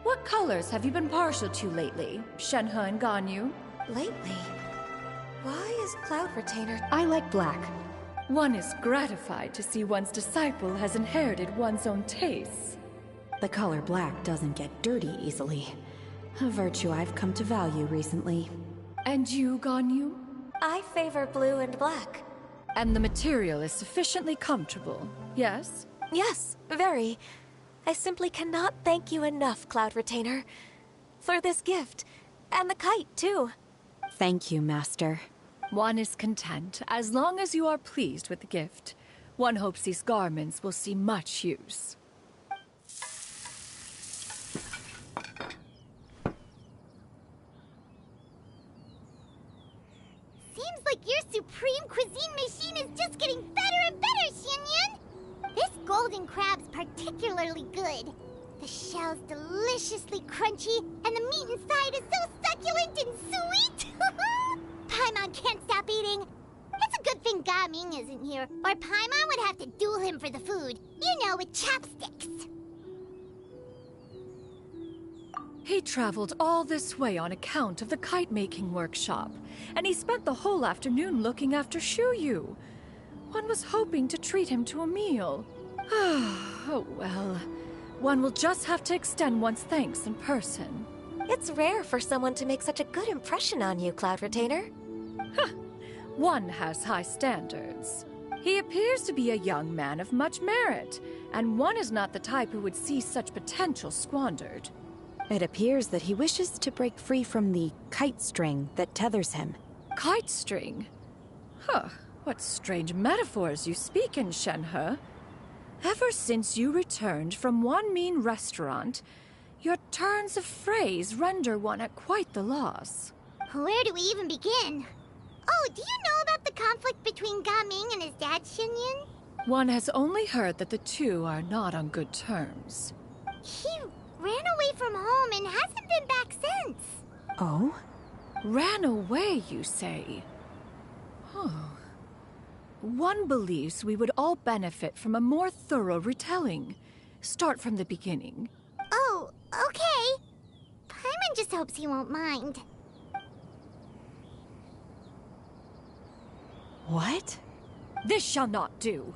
What colors have you been partial to lately, Shenhe and Ganyu? Lately? Why is Cloud Retainer... I like black. One is gratified to see one's disciple has inherited one's own tastes. The color black doesn't get dirty easily. A virtue I've come to value recently. And you, Ganyu? I favor blue and black. And the material is sufficiently comfortable, yes? Yes, very. I simply cannot thank you enough, Cloud Retainer, for this gift. And the kite, too. Thank you, Master. One is content, as long as you are pleased with the gift. One hopes these garments will see much use. Seems like your supreme cuisine machine is just getting better and better, Xianyun! This golden crab's particularly good. The shell's deliciously crunchy, and the meat inside is so succulent and sweet! Paimon can't stop eating. It's a good thing Gaming isn't here, or Paimon would have to duel him for the food. You know, with chopsticks. He traveled all this way on account of the kite-making workshop, and he spent the whole afternoon looking after Shuyu. One was hoping to treat him to a meal. Oh well. One will just have to extend one's thanks in person. It's rare for someone to make such a good impression on you, Cloud Retainer. One has high standards. He appears to be a young man of much merit, and one is not the type who would see such potential squandered. It appears that he wishes to break free from the kite string that tethers him. Kite string? Huh, what strange metaphors you speak in, Shenhe. Ever since you returned from One Mean Restaurant, your turns of phrase render one at quite the loss. Where do we even begin? Oh, do you know about the conflict between Gaming and his dad, Xianyun? One has only heard that the two are not on good terms. He ran away from home and hasn't been back since. Oh? Ran away, you say? Oh. One believes we would all benefit from a more thorough retelling. Start from the beginning. Oh, okay. Paimon just hopes he won't mind. What? This shall not do.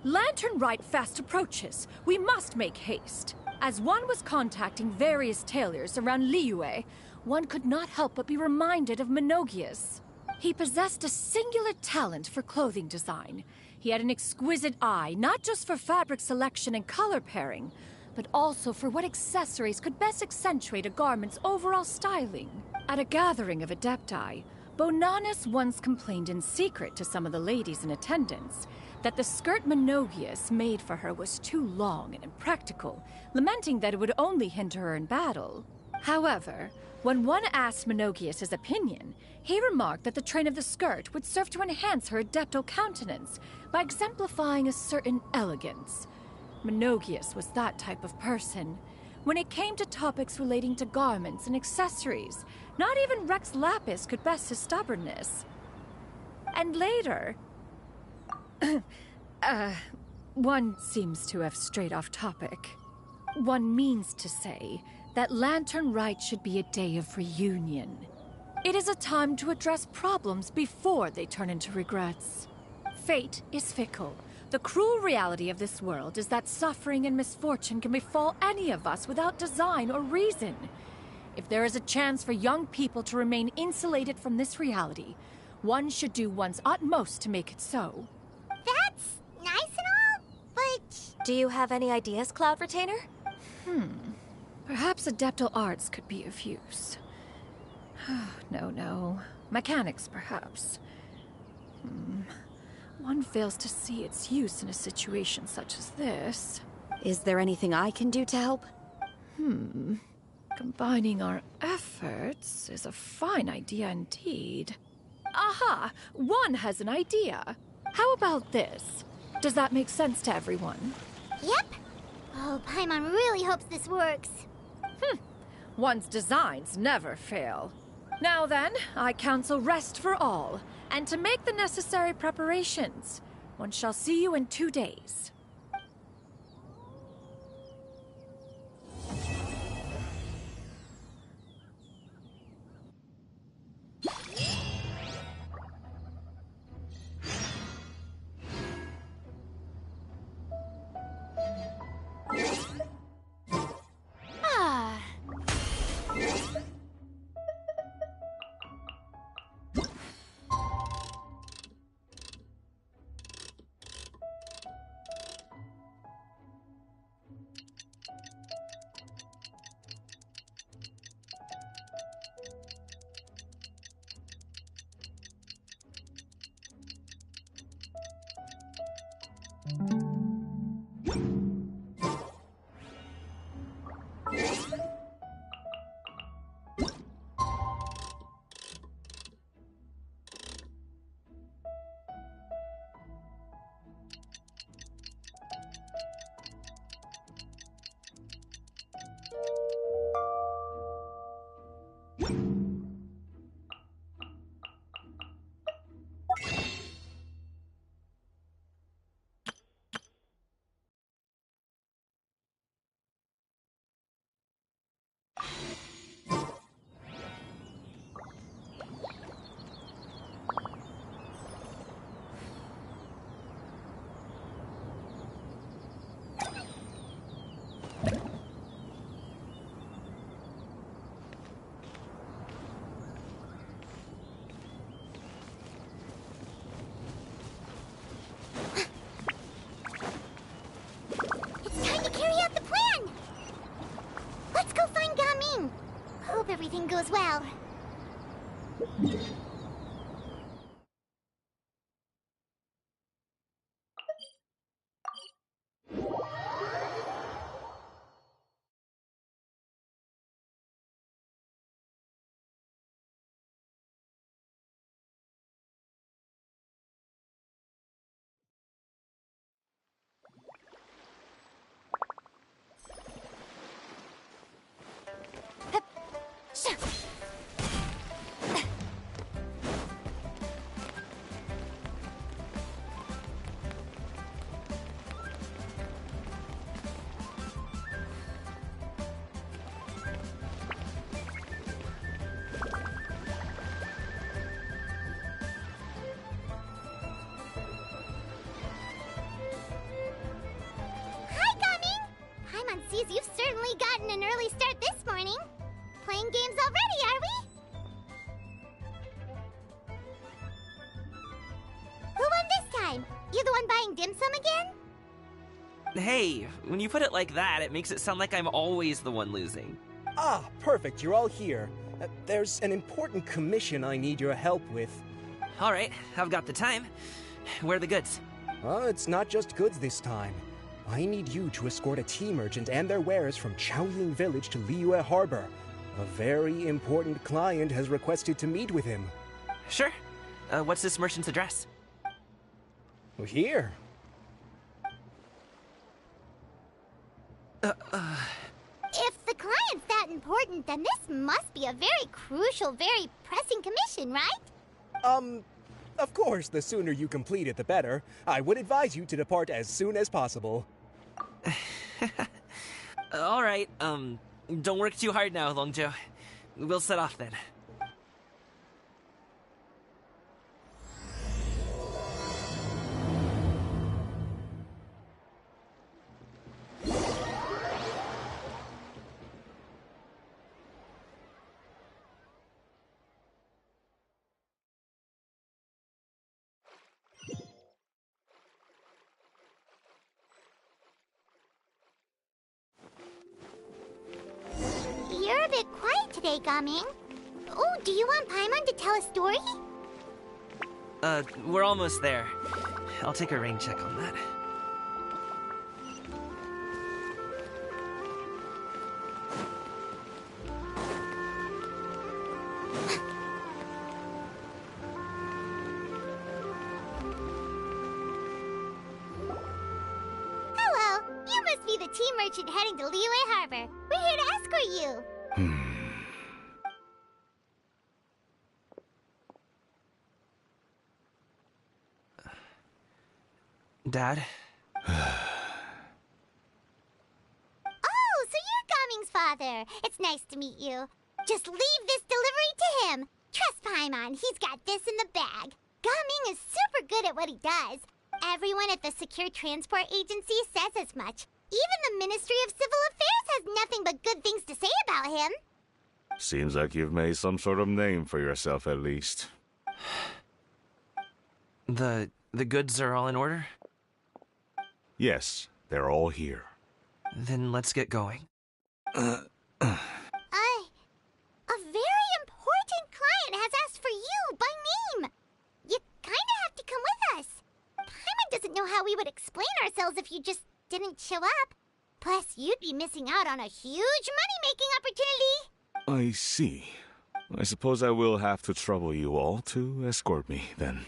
Lantern Rite fast approaches. We must make haste. As one was contacting various tailors around Liyue, one could not help but be reminded of Menogias. He possessed a singular talent for clothing design. He had an exquisite eye, not just for fabric selection and color pairing, but also for what accessories could best accentuate a garment's overall styling. At a gathering of Adepti, Bonanis once complained in secret to some of the ladies in attendance that the skirt Menogias made for her was too long and impractical, lamenting that it would only hinder her in battle. However, when one asked Menogias his opinion, he remarked that the train of the skirt would serve to enhance her adeptal countenance by exemplifying a certain elegance. Menogias was that type of person. When it came to topics relating to garments and accessories, not even Rex Lapis could best his stubbornness. And later... one seems to have strayed off topic. One means to say that Lantern Rite should be a day of reunion. It is a time to address problems before they turn into regrets. Fate is fickle. The cruel reality of this world is that suffering and misfortune can befall any of us without design or reason. If there is a chance for young people to remain insulated from this reality, one should do one's utmost to make it so. That's nice and all, but... Do you have any ideas, Cloud Retainer? Perhaps adeptal arts could be of use. No. Mechanics, perhaps. One fails to see its use in a situation such as this. Is there anything I can do to help? Combining our efforts is a fine idea indeed. Aha! One has an idea. How about this? Does that make sense to everyone? Yep. Oh, Paimon really hopes this works. One's designs never fail. Now then, I counsel rest for all, and to make the necessary preparations. One shall see you in 2 days. Everything goes well. Sees you've certainly gotten an early start this morning. Playing games already, are we? Who won this time? You the one buying dim sum again? Hey, when you put it like that, it makes it sound like I'm always the one losing. Ah, perfect, you're all here. There's an important commission I need your help with. All right, I've got the time. Where are the goods? It's not just goods this time. I need you to escort a tea merchant and their wares from Chaoying Village to Liyue Harbor. A very important client has requested to meet with him. Sure. What's this merchant's address? Here. If the client's that important, then this must be a very crucial, very pressing commission, right? Of course, the sooner you complete it, the better. I would advise you to depart as soon as possible. All right, don't work too hard now, Longzhou. We'll set off then. You're a bit quiet today, Gaming. Oh, do you want Paimon to tell a story? We're almost there. I'll take a rain check on that. team merchant heading to Liyue Harbor. We're here to escort you. Dad? Oh, so you're Gaming's father. It's nice to meet you. Just leave this delivery to him. Trust Paimon, he's got this in the bag. Gaming is super good at what he does. Everyone at the Secure Transport Agency says as much. Even the Ministry of Civil Affairs has nothing but good things to say about him. Seems like you've made some sort of name for yourself, at least. The goods are all in order? Yes, they're all here. Then let's get going. A very important client has asked for you by name. You kinda have to come with us. Paimon doesn't know how we would explain ourselves if you just didn't show up. Plus, you'd be missing out on a huge money-making opportunity. I see. I suppose I will have to trouble you all to escort me, then.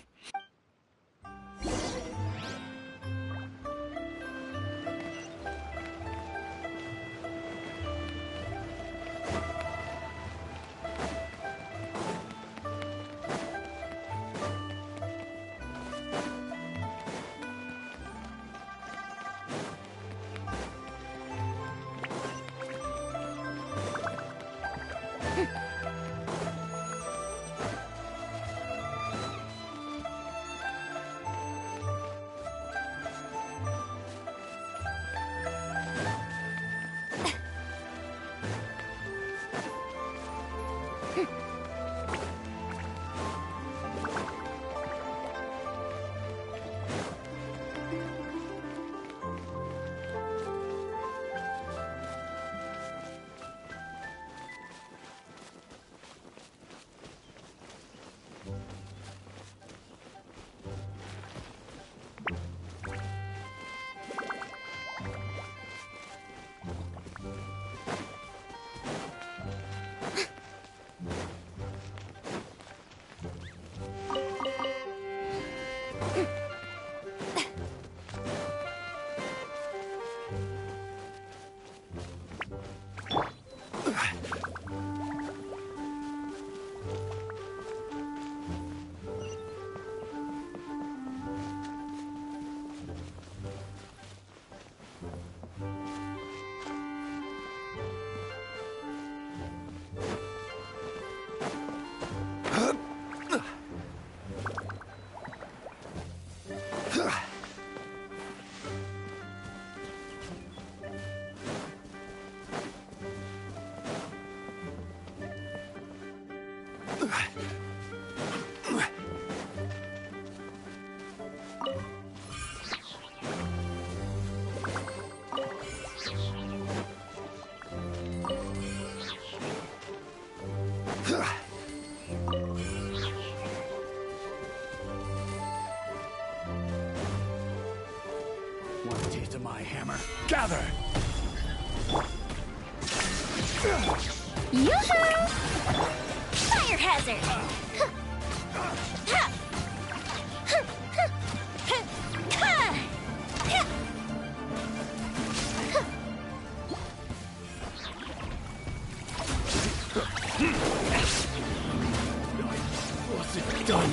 Want a taste of my hammer? Gather! Yoo-hoo! Fire hazard! What's it done?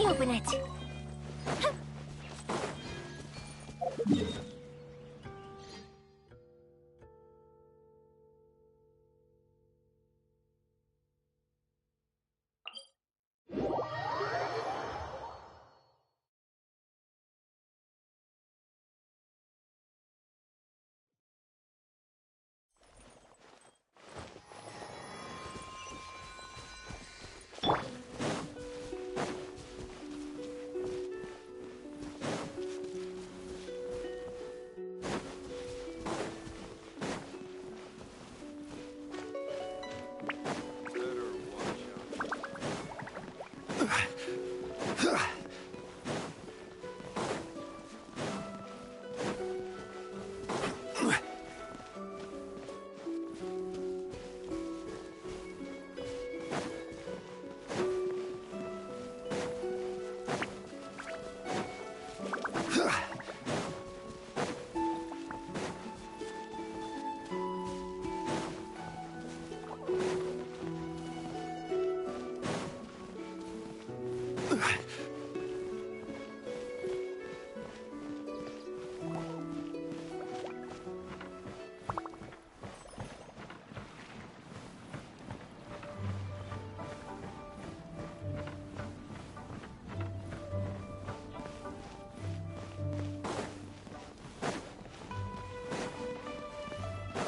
open it.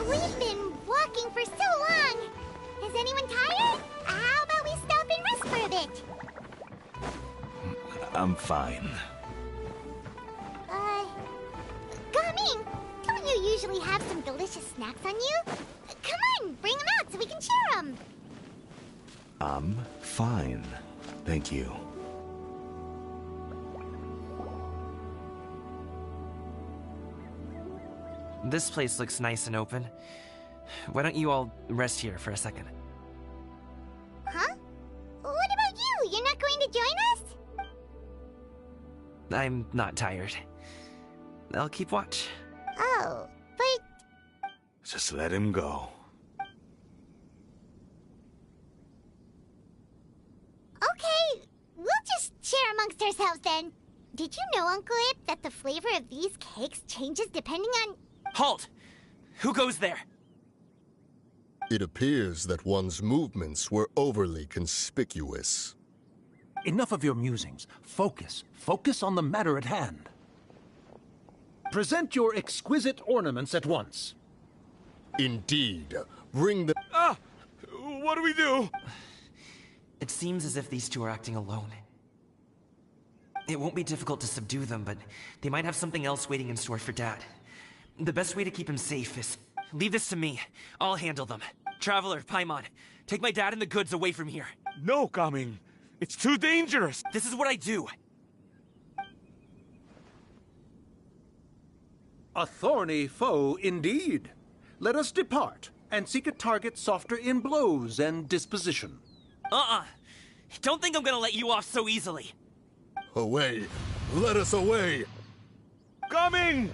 We've been walking for so long. Is anyone tired? How about we stop and rest for a bit? I'm fine. Gaming, don't you usually have some delicious snacks on you? Come on, bring them out so we can share them. I'm fine. Thank you. This place looks nice and open. Why don't you all rest here for a second? Huh? What about you? You're not going to join us? I'm not tired. I'll keep watch. Oh, but... Just let him go. Okay, we'll just share amongst ourselves then. Did you know, Uncle Ip, that the flavor of these cakes changes depending on... Halt! Who goes there? It appears that one's movements were overly conspicuous. Enough of your musings. Focus. Focus on the matter at hand. Present your exquisite ornaments at once. Indeed. Bring the... Ah! What do we do? It seems as if these two are acting alone. It won't be difficult to subdue them, but they might have something else waiting in store for Dad. The best way to keep him safe is... Leave this to me. I'll handle them. Traveler, Paimon, take my dad and the goods away from here. No, Gaming. It's too dangerous. This is what I do. A thorny foe indeed. Let us depart and seek a target softer in blows and disposition. Don't think I'm gonna let you off so easily. Away! Let us away! Gaming!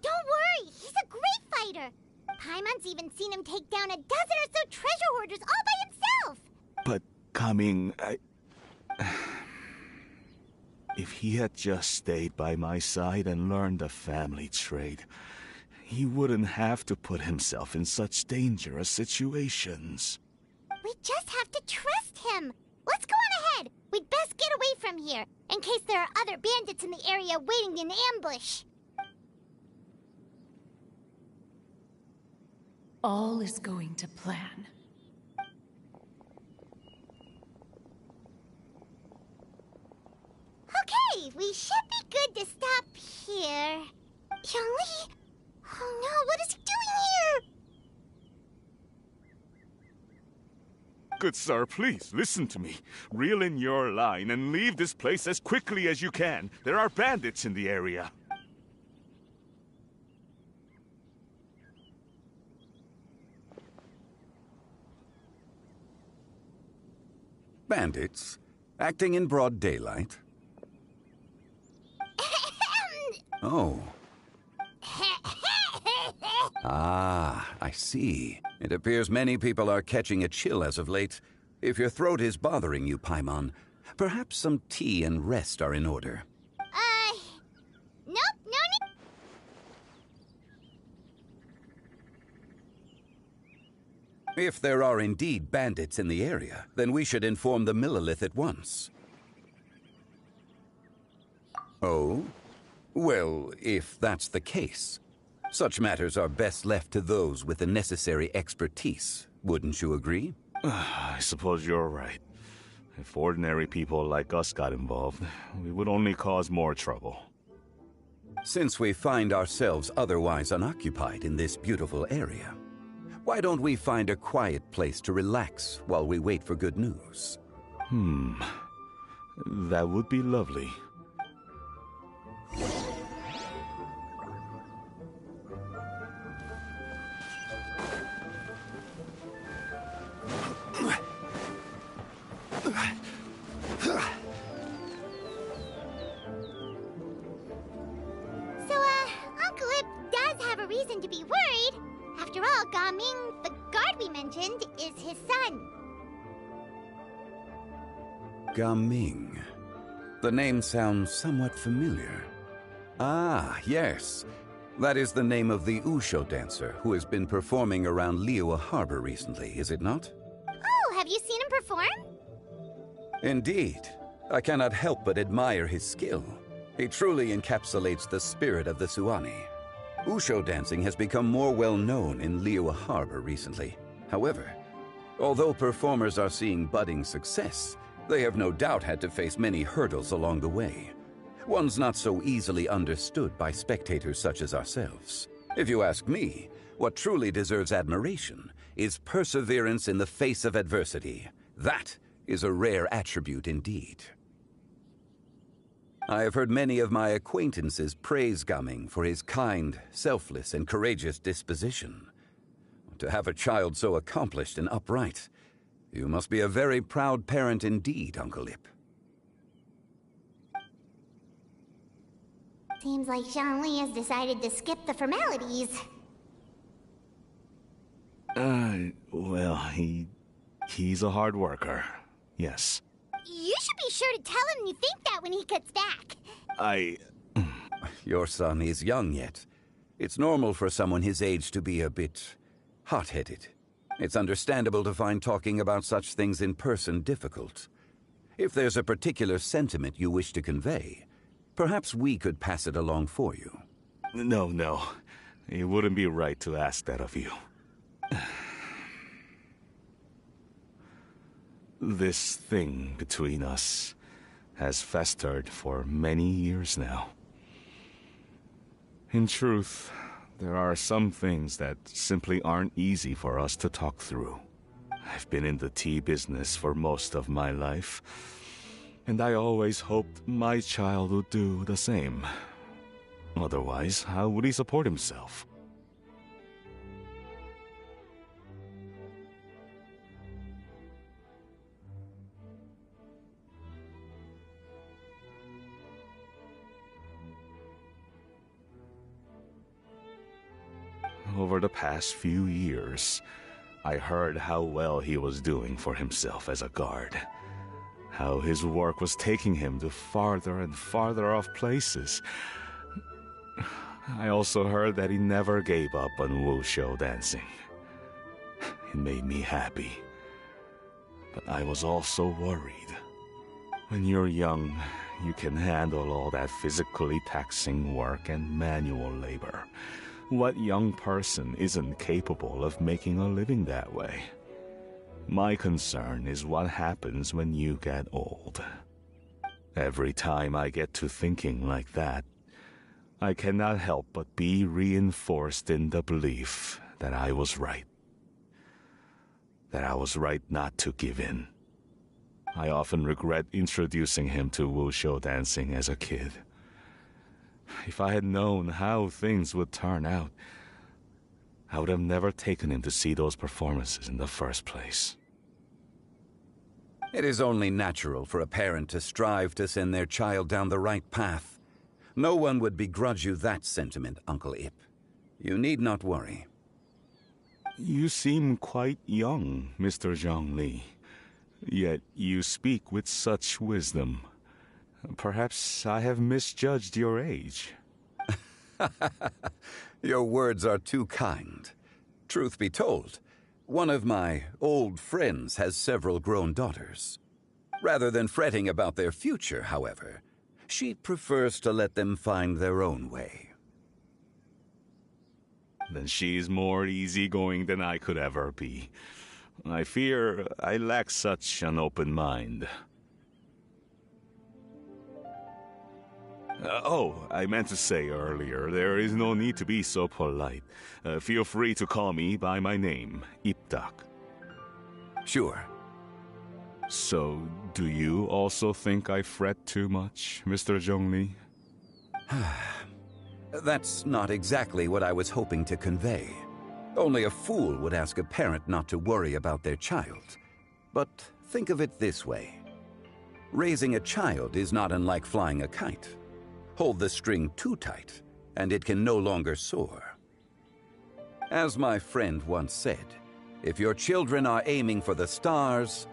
Don't worry, he's a great fighter. Paimon's even seen him take down a dozen or so treasure hoarders all by himself. But, Gaming, if he had just stayed by my side and learned the family trade, he wouldn't have to put himself in such dangerous situations. We just have to trust him. Let's go on ahead. We'd best get away from here, in case there are other bandits in the area waiting in ambush. All is going to plan. Okay, we should be good to stop here. Yangli? Oh no, what is he doing here? Good sir, please, listen to me. Reel in your line and leave this place as quickly as you can. There are bandits in the area. Bandits? Acting in broad daylight? Oh. Ah, I see. It appears many people are catching a chill as of late. If your throat is bothering you, Paimon, Perhaps some tea and rest are in order. Nope, no need. If there are indeed bandits in the area, then we should inform the Millelith at once. Oh? Well, if that's the case, such matters are best left to those with the necessary expertise, wouldn't you agree? I suppose you're right. If ordinary people like us got involved, we would only cause more trouble. Since we find ourselves otherwise unoccupied in this beautiful area, why don't we find a quiet place to relax while we wait for good news? That would be lovely. So, Uncle Ip does have a reason to be worried. After all, Gaming, the guard we mentioned, is his son. Gaming. The name sounds somewhat familiar. Ah, yes. That is the name of the Wusho dancer who has been performing around Liyue Harbor recently, is it not? Oh, have you seen him perform? Indeed. I cannot help but admire his skill. He truly encapsulates the spirit of the Suani. Wusho dancing has become more well known in Liyue Harbor recently. However, although performers are seeing budding success, they have no doubt had to face many hurdles along the way. One's not so easily understood by spectators such as ourselves. If you ask me, what truly deserves admiration is perseverance in the face of adversity. That is a rare attribute indeed. I have heard many of my acquaintances praise Gaming for his kind, selfless, and courageous disposition. To have a child so accomplished and upright, you must be a very proud parent indeed, Uncle Ip. Seems like Zhongli has decided to skip the formalities. Well, he's a hard worker. Yes. You should be sure to tell him you think that when he gets back. Your son is young yet. It's normal for someone his age to be a bit hot-headed. It's understandable to find talking about such things in person difficult. If there's a particular sentiment you wish to convey, perhaps we could pass it along for you. No. It wouldn't be right to ask that of you. This thing between us has festered for many years now. In truth, there are some things that simply aren't easy for us to talk through. I've been in the tea business for most of my life, and I always hoped my child would do the same. Otherwise, how would he support himself? Over the past few years, I heard how well he was doing for himself as a guard. How his work was taking him to farther and farther off places. I also heard that he never gave up on Wusho dancing. It made me happy. But I was also worried. When you're young, you can handle all that physically taxing work and manual labor. What young person isn't capable of making a living that way? My concern is what happens when you get old. Every time I get to thinking like that, I cannot help but be reinforced in the belief that I was right. That I was right not to give in. I often regret introducing him to Wusho dancing as a kid. If I had known how things would turn out, I would have never taken him to see those performances in the first place. It is only natural for a parent to strive to send their child down the right path. No one would begrudge you that sentiment, Uncle Ip. You need not worry. You seem quite young, Mr. Zhongli. Yet you speak with such wisdom. Perhaps I have misjudged your age. Your words are too kind. Truth be told, one of my old friends has several grown daughters. Rather than fretting about their future, however, she prefers to let them find their own way. Then she's more easygoing than I could ever be. I fear I lack such an open mind. I meant to say earlier, there is no need to be so polite. Feel free to call me by my name, Iptak. Sure. So, do you also think I fret too much, Mr. Zhongli? That's not exactly what I was hoping to convey. Only a fool would ask a parent not to worry about their child. But think of it this way. Raising a child is not unlike flying a kite. Hold the string too tight, and it can no longer soar. As my friend once said, if your children are aiming for the stars,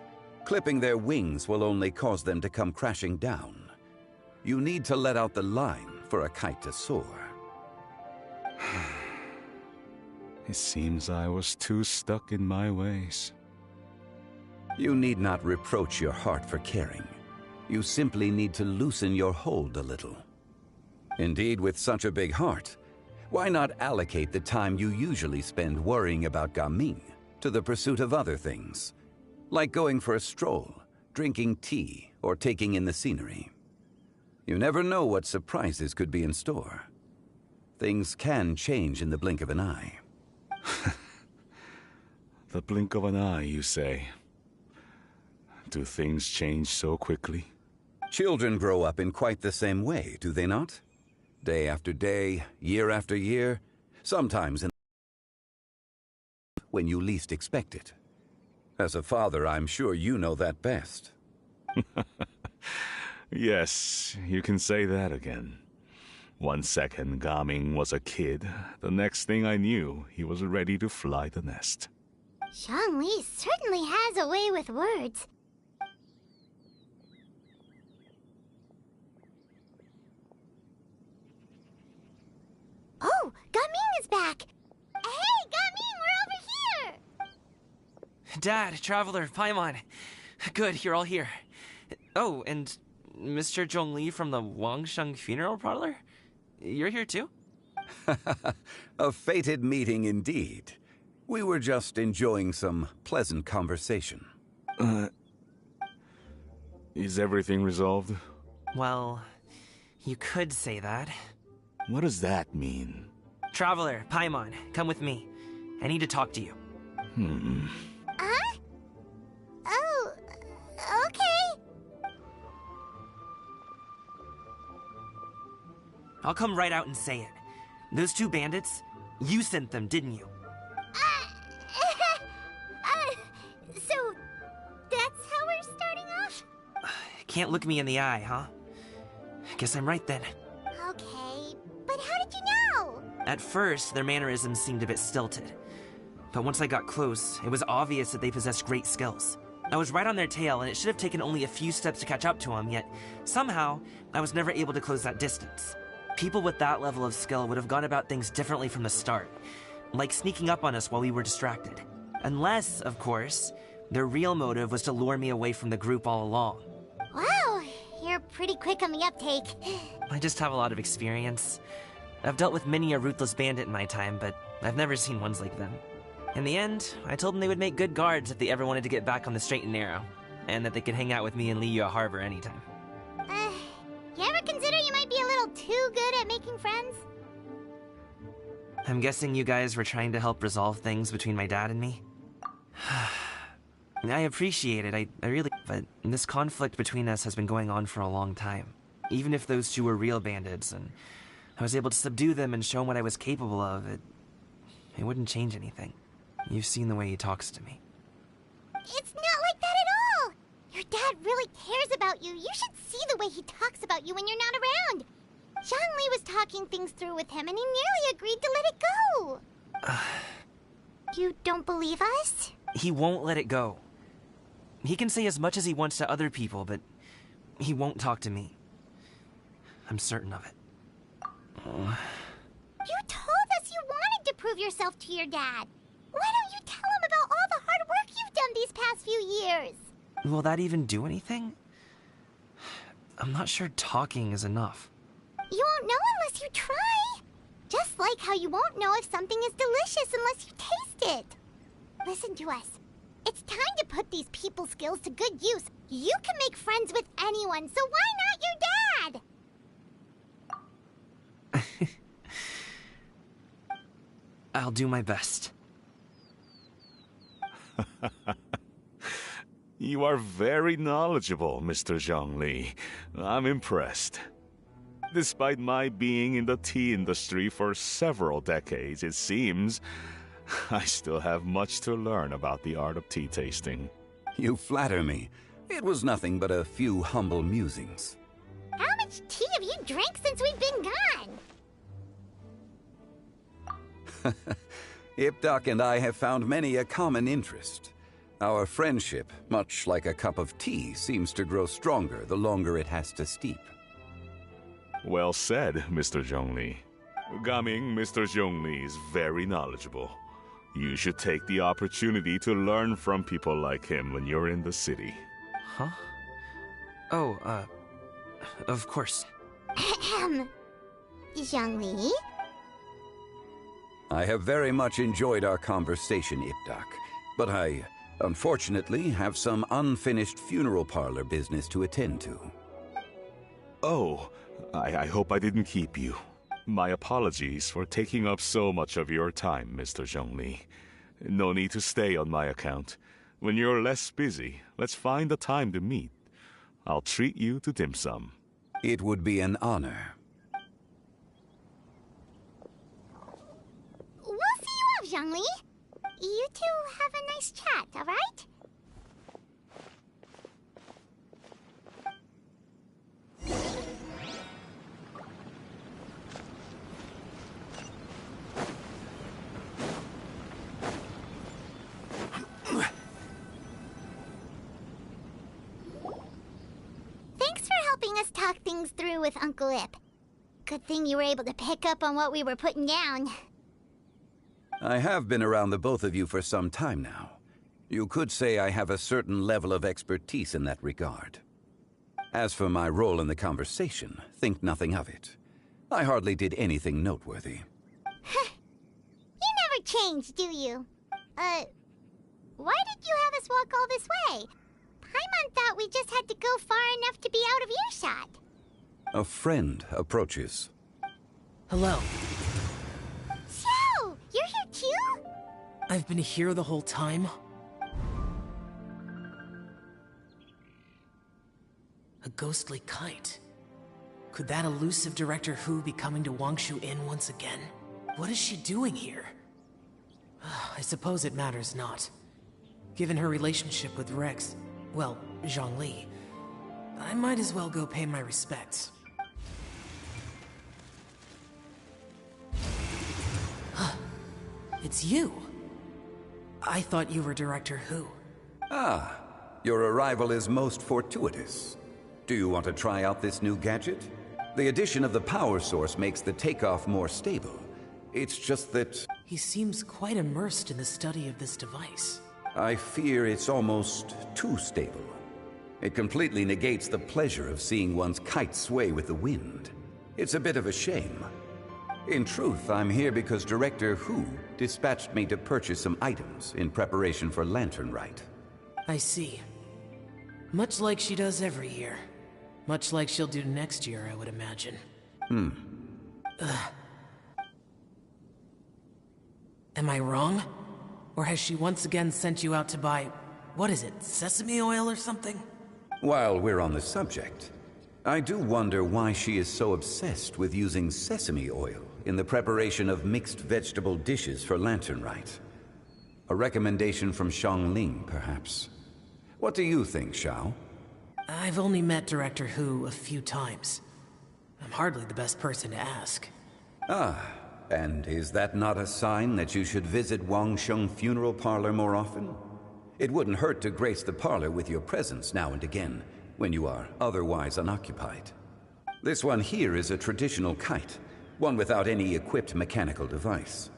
clipping their wings will only cause them to come crashing down. You need to let out the line for a kite to soar. It seems I was too stuck in my ways. You need not reproach your heart for caring. You simply need to loosen your hold a little. Indeed, with such a big heart, why not allocate the time you usually spend worrying about Gaming to the pursuit of other things, like going for a stroll, drinking tea, or taking in the scenery? You never know what surprises could be in store. Things can change in the blink of an eye. The blink of an eye, you say? Do things change so quickly? Children grow up in quite the same way, do they not? Day after day, year after year, sometimes when you least expect it. As a father, I'm sure you know that best. Yes, you can say that again. 1 second, Gaming was a kid. The next thing I knew, he was ready to fly the nest. Zhongli certainly has a way with words. Oh, Gaming is back! Hey, Gaming, we're over here! Dad, Traveler, Paimon. Good, you're all here. Oh, and Mr. Zhongli from the Wangsheng Funeral Parlor? You're here too? A fated meeting indeed. We were just enjoying some pleasant conversation. Is everything resolved? Well, you could say that. What does that mean? Traveler, Paimon, come with me. I need to talk to you. Huh? Oh, okay. I'll come right out and say it. Those two bandits, you sent them, didn't you? So that's how we're starting off? Can't look me in the eye, huh? Guess I'm right then. Okay, but how did you know? At first, their mannerisms seemed a bit stilted. But once I got close, it was obvious that they possessed great skills. I was right on their tail, and it should have taken only a few steps to catch up to them, yet somehow, I was never able to close that distance. People with that level of skill would have gone about things differently from the start, like sneaking up on us while we were distracted. Unless, of course, their real motive was to lure me away from the group all along. Wow, you're pretty quick on the uptake. I just have a lot of experience. I've dealt with many a ruthless bandit in my time, but I've never seen ones like them. In the end, I told them they would make good guards if they ever wanted to get back on the straight and narrow, and that they could hang out with me in Liyue Harbor anytime. You ever consider you might be a little too good at making friends? I'm guessing you guys were trying to help resolve things between my dad and me? I appreciate it, I really... But this conflict between us has been going on for a long time. Even if those two were real bandits, and I was able to subdue them and show them what I was capable of, it wouldn't change anything. You've seen the way he talks to me. It's not like that at all! Your dad really cares about you. You should see the way he talks about you when you're not around. Zhongli was talking things through with him, and he nearly agreed to let it go. You don't believe us? He won't let it go. He can say as much as he wants to other people, but he won't talk to me. I'm certain of it. You told us you wanted to prove yourself to your dad. Why don't you tell him about all the hard work you've done these past few years? Will that even do anything? I'm not sure talking is enough. You won't know unless you try. Just like how you won't know if something is delicious unless you taste it. Listen to us. It's time to put these people skills to good use. You can make friends with anyone, so why not your dad? I'll do my best. You are very knowledgeable, Mr. Zhongli. I'm impressed. Despite my being in the tea industry for several decades, it seems I still have much to learn about the art of tea tasting. You flatter me. It was nothing but a few humble musings. How much tea have you drank since we've been gone? Ipdak and I have found many a common interest. Our friendship, much like a cup of tea, seems to grow stronger the longer it has to steep. Well said, Mr. Zhongli. Gaming, Mr. Zhongli is very knowledgeable. You should take the opportunity to learn from people like him when you're in the city. Huh? Oh, of course. Zhongli? I have very much enjoyed our conversation, Ipdak, but I, unfortunately, have some unfinished funeral parlor business to attend to. Oh, I hope I didn't keep you. My apologies for taking up so much of your time, Mr. Zhongli. No need to stay on my account. When you're less busy, let's find a time to meet. I'll treat you to dim sum. It would be an honor. We'll see you off, Zhongli. You two have a nice chat, all right? Thanks for helping us talk things through with Uncle Ip. Good thing you were able to pick up on what we were putting down. I have been around the both of you for some time now. You could say I have a certain level of expertise in that regard. As for my role in the conversation, think nothing of it. I hardly did anything noteworthy. You never change, do you? Why did you have us walk all this way? Paimon thought we just had to go far enough to be out of earshot. A friend approaches. Hello. So, you're here too? I've been here the whole time? A ghostly kite. Could that elusive Director Hu be coming to Wangshu Inn once again? What is she doing here? I suppose it matters not. Given her relationship with Rex, well, Zhongli, I might as well go pay my respects. It's you. I thought you were Director Hu. Ah, your arrival is most fortuitous. Do you want to try out this new gadget? The addition of the power source makes the takeoff more stable. It's just that... He seems quite immersed in the study of this device. I fear it's almost too stable. It completely negates the pleasure of seeing one's kite sway with the wind. It's a bit of a shame. In truth, I'm here because Director Hu dispatched me to purchase some items in preparation for Lantern Rite. I see. Much like she does every year. Much like she'll do next year, I would imagine. Am I wrong? Or has she once again sent you out to buy... what is it, sesame oil or something? While we're on the subject, I do wonder why she is so obsessed with using sesame oil in the preparation of mixed vegetable dishes for Lantern Rite. A recommendation from Xiangling, perhaps. What do you think, Xiao? I've only met Director Hu a few times. I'm hardly the best person to ask. Ah, and is that not a sign that you should visit Wangsheng Funeral Parlor more often? It wouldn't hurt to grace the parlor with your presence now and again, when you are otherwise unoccupied. This one here is a traditional kite, one without any equipped mechanical device.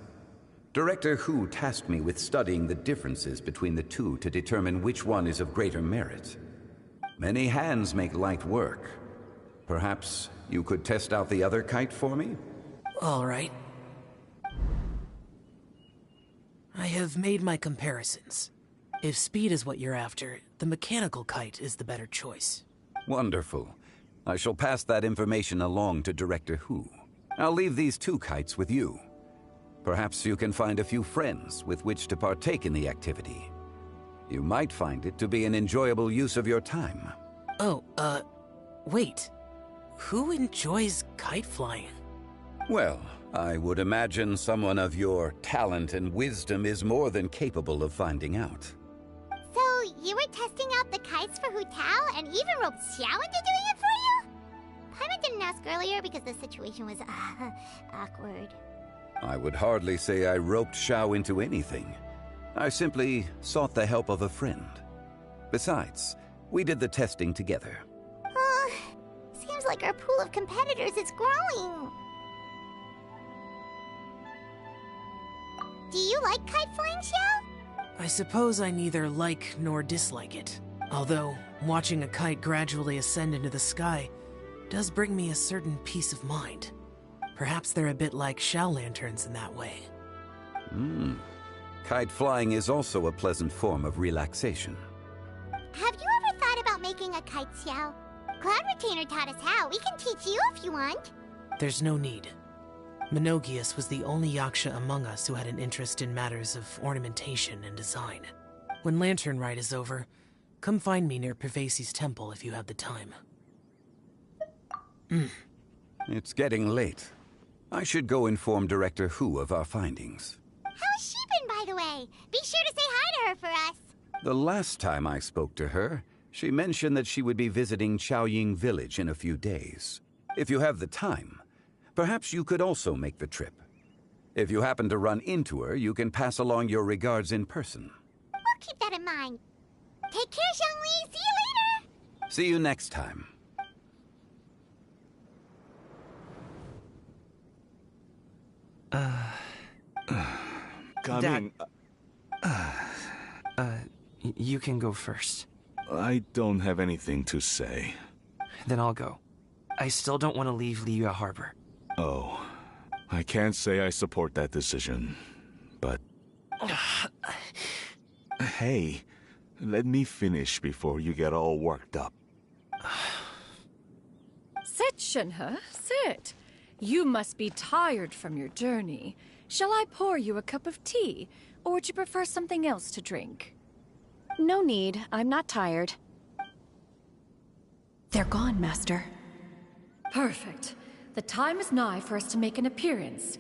Director Hu tasked me with studying the differences between the two to determine which one is of greater merit. Many hands make light work. Perhaps you could test out the other kite for me? All right. I have made my comparisons. If speed is what you're after, the mechanical kite is the better choice. Wonderful. I shall pass that information along to Director Hu. I'll leave these two kites with you. Perhaps you can find a few friends with which to partake in the activity. You might find it to be an enjoyable use of your time. Oh, wait. Who enjoys kite flying? Well, I would imagine someone of your talent and wisdom is more than capable of finding out. So, you were testing out the kites for Hu Tao and even roped Xiao into doing it for you? Paimon didn't ask earlier because the situation was, awkward. I would hardly say I roped Xiao into anything. I simply sought the help of a friend. Besides, we did the testing together. Seems like our pool of competitors is growing. Do you like kite flying, Xiao? I suppose I neither like nor dislike it. Although, watching a kite gradually ascend into the sky does bring me a certain peace of mind. Perhaps they're a bit like Xiao lanterns in that way. Kite flying is also a pleasant form of relaxation. Have you ever thought about making a kite, Xiao? Cloud Retainer taught us how. We can teach you if you want. There's no need. Menogias was the only Yaksha among us who had an interest in matters of ornamentation and design. When Lantern Rite is over, come find me near Pervasi's temple if you have the time. It's getting late. I should go inform Director Hu of our findings. How's she been, by the way? Be sure to say hi to her for us. The last time I spoke to her, she mentioned that she would be visiting Chaoying Village in a few days. If you have the time, perhaps you could also make the trip. If you happen to run into her, you can pass along your regards in person. We'll keep that in mind. Take care, Zhongli. See you later. See you next time. Gaming, You can go first. I don't have anything to say. Then I'll go. I still don't want to leave Liyue Harbor. Oh, I can't say I support that decision, but... Hey, let me finish before you get all worked up. Sit, Shenhe, sit. You must be tired from your journey. Shall I pour you a cup of tea, or would you prefer something else to drink? No need. I'm not tired. They're gone, Master. Perfect. The time is nigh for us to make an appearance.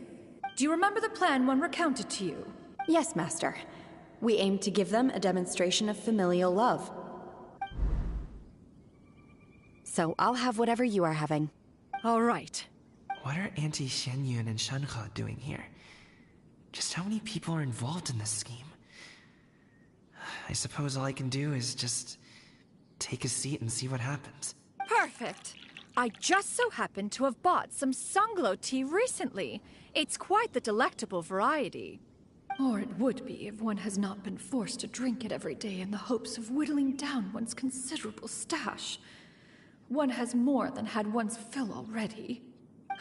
Do you remember the plan when recounted to you? Yes, Master. We aim to give them a demonstration of familial love. So I'll have whatever you are having. All right. What are Auntie Xianyun and Shenhe doing here? Just how many people are involved in this scheme? I suppose all I can do is just take a seat and see what happens. Perfect. I just so happened to have bought some Sunglow tea recently. It's quite the delectable variety. Or it would be if one has not been forced to drink it every day in the hopes of whittling down one's considerable stash. One has more than had one's fill already.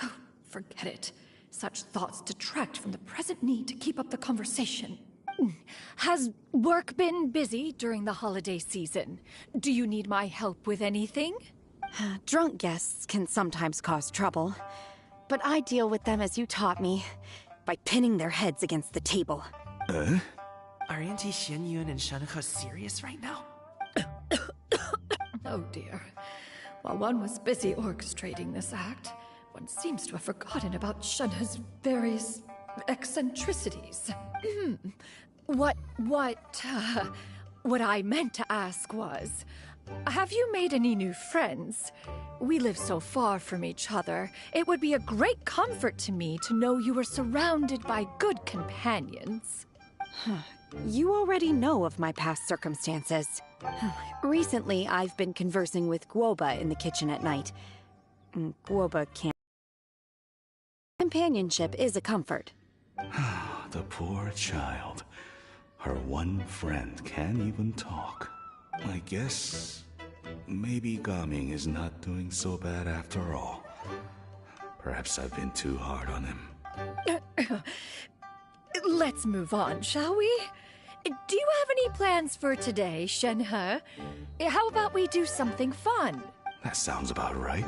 Oh, forget it. Such thoughts detract from the present need to keep up the conversation. Has work been busy during the holiday season? Do you need my help with anything? Drunk guests can sometimes cause trouble, but I deal with them as you taught me, by pinning their heads against the table. Are Auntie Xianyun and Shenhe serious right now? Oh dear. While one was busy orchestrating this act, one seems to have forgotten about Shenhe's various eccentricities. What I meant to ask was, have you made any new friends? We live so far from each other. It would be a great comfort to me to know you were surrounded by good companions. You already know of my past circumstances. Recently, I've been conversing with Guoba in the kitchen at night. Guoba can't. Companionship is a comfort. The poor child. Her one friend can't even talk. I guess maybe Gaming is not doing so bad after all. Perhaps I've been too hard on him. Let's move on, shall we? Do you have any plans for today, Shenhe? How about we do something fun? That sounds about right.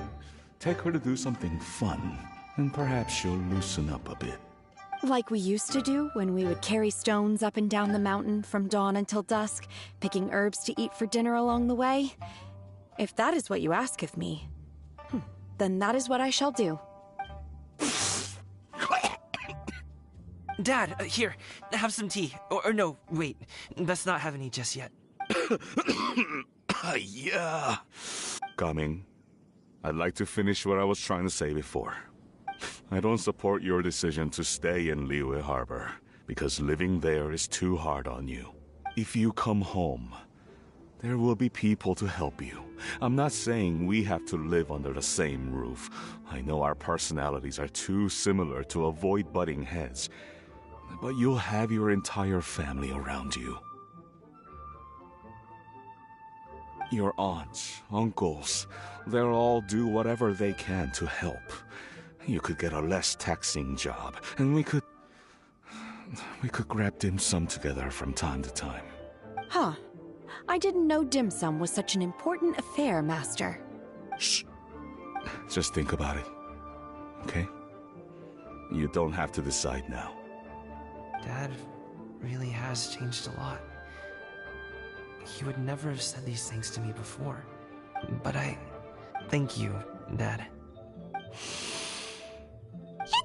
Take her to do something fun, and perhaps she'll loosen up a bit. Like we used to do when we would carry stones up and down the mountain from dawn until dusk, picking herbs to eat for dinner along the way? If that is what you ask of me, then that is what I shall do. Dad, here, have some tea. Or no, wait, let's not have any just yet. Yeah. Gaming, I'd like to finish what I was trying to say before. I don't support your decision to stay in Liyue Harbor, because living there is too hard on you. If you come home, there will be people to help you. I'm not saying we have to live under the same roof. I know our personalities are too similar to avoid butting heads, but you'll have your entire family around you. Your aunts, uncles, they'll all do whatever they can to help. You could get a less taxing job, and we could grab dim sum together from time to time. Huh. I didn't know dim sum was such an important affair, Master. Shh. Just think about it, okay? You don't have to decide now. Dad really has changed a lot. He would never have said these things to me before. But thank you, Dad.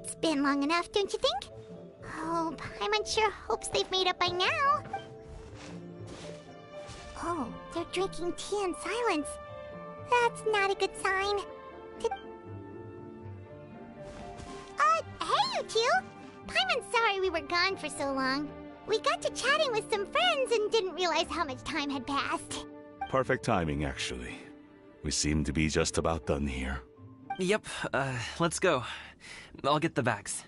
It's been long enough, don't you think? Oh, Paimon sure hopes they've made up by now. Oh, they're drinking tea in silence. That's not a good sign. Hey, you two! Paimon's sorry we were gone for so long. We got to chatting with some friends and didn't realize how much time had passed. Perfect timing, actually. We seem to be just about done here. Yep, let's go. I'll get the bags.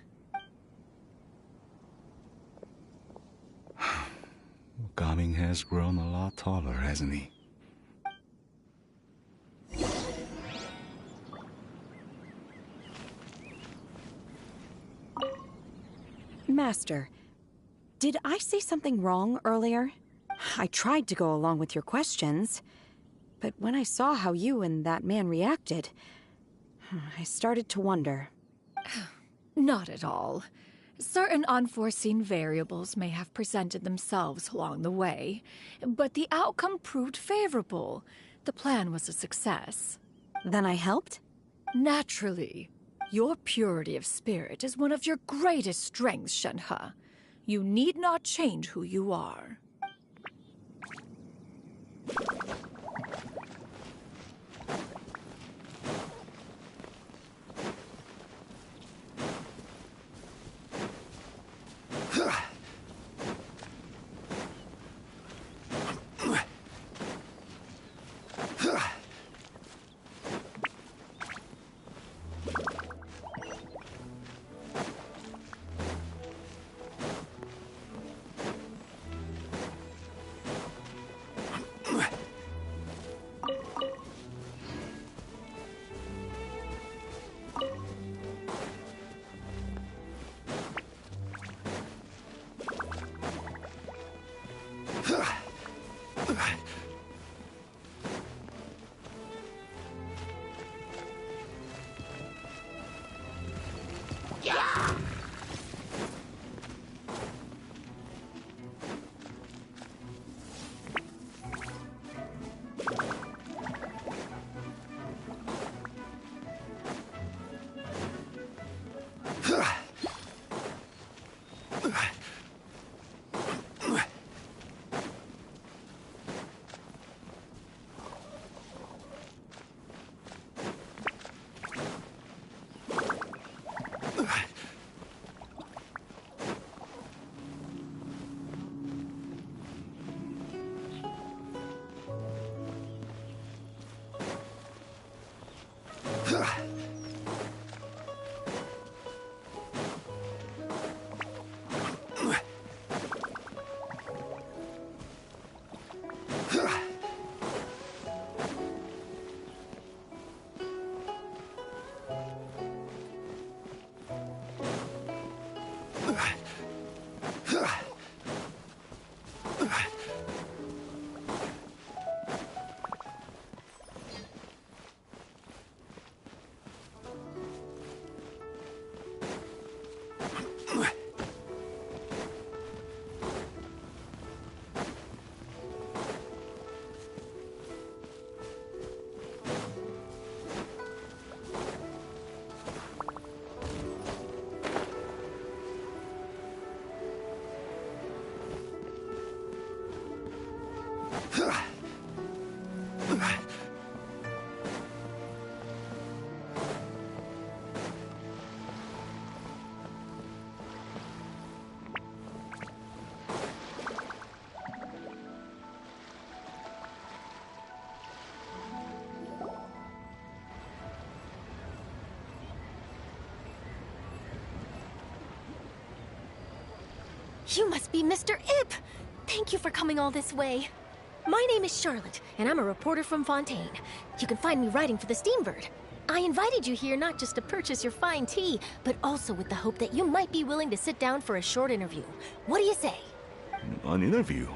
Gaming has grown a lot taller, hasn't he? Master, did I say something wrong earlier? I tried to go along with your questions, but when I saw how you and that man reacted, I started to wonder. Not at all. Certain unforeseen variables may have presented themselves along the way, but the outcome proved favorable. The plan was a success. Then I helped? Naturally. Your purity of spirit is one of your greatest strengths, Shenhe. You need not change who you are. You must be Mr. Ip! Thank you for coming all this way. My name is Charlotte, and I'm a reporter from Fontaine. You can find me writing for the Steambird. I invited you here not just to purchase your fine tea, but also with the hope that you might be willing to sit down for a short interview. What do you say? An interview?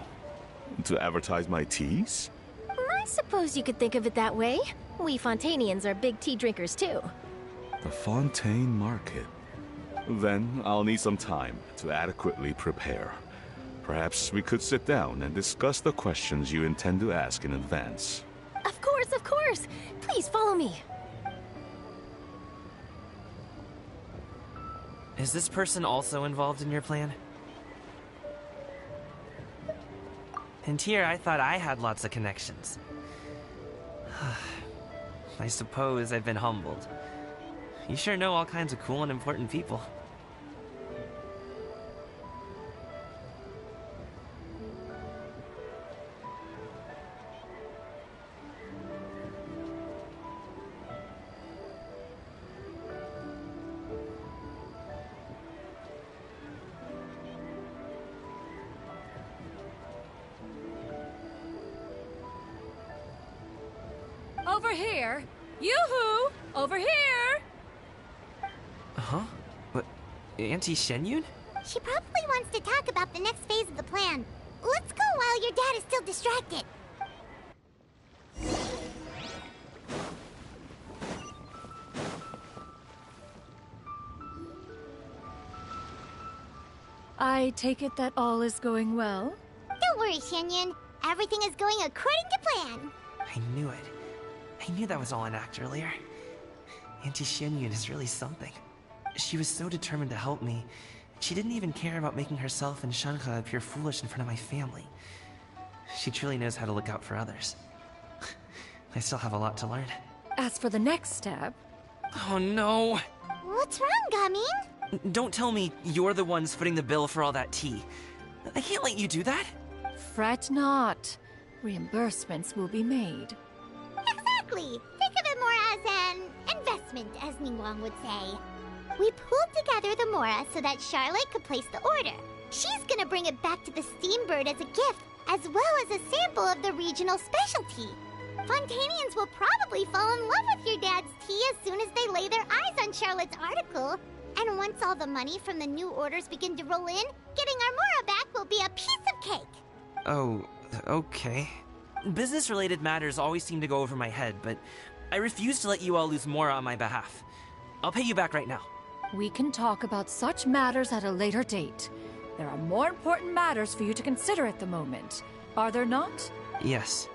To advertise my teas? I suppose you could think of it that way. We Fontainians are big tea drinkers too. The Fontaine Market. Then I'll need some time to adequately prepare. Perhaps we could sit down and discuss the questions you intend to ask in advance. Of course, of course! Please follow me. Is this person also involved in your plan? And here I thought I had lots of connections. I suppose I've been humbled. You sure know all kinds of cool and important people. Over here! Yoo-hoo! Over here! Huh? What? Auntie Shenyun? She probably wants to talk about the next phase of the plan. Let's go while your dad is still distracted. I take it that all is going well? Don't worry, Shenyun. Everything is going according to plan. I knew it. I knew that was all an act earlier. Auntie Shenyun is really something. She was so determined to help me. She didn't even care about making herself and Shanka appear foolish in front of my family. She truly knows how to look out for others. I still have a lot to learn. As for the next step... Oh no! What's wrong, Gaming? Don't tell me you're the ones footing the bill for all that tea. I can't let you do that. Fret not. Reimbursements will be made. Exactly! Think of it more as an investment, as Ningguang would say. We pooled together the Mora so that Charlotte could place the order. She's gonna bring it back to the Steambird as a gift, as well as a sample of the regional specialty. Fontainians will probably fall in love with your dad's tea as soon as they lay their eyes on Charlotte's article. And once all the money from the new orders begin to roll in, getting our Mora back will be a piece of cake. Oh, okay. Business-related matters always seem to go over my head, but I refuse to let you all lose Mora on my behalf. I'll pay you back right now. We can talk about such matters at a later date. There are more important matters for you to consider at the moment, are there not? Yes.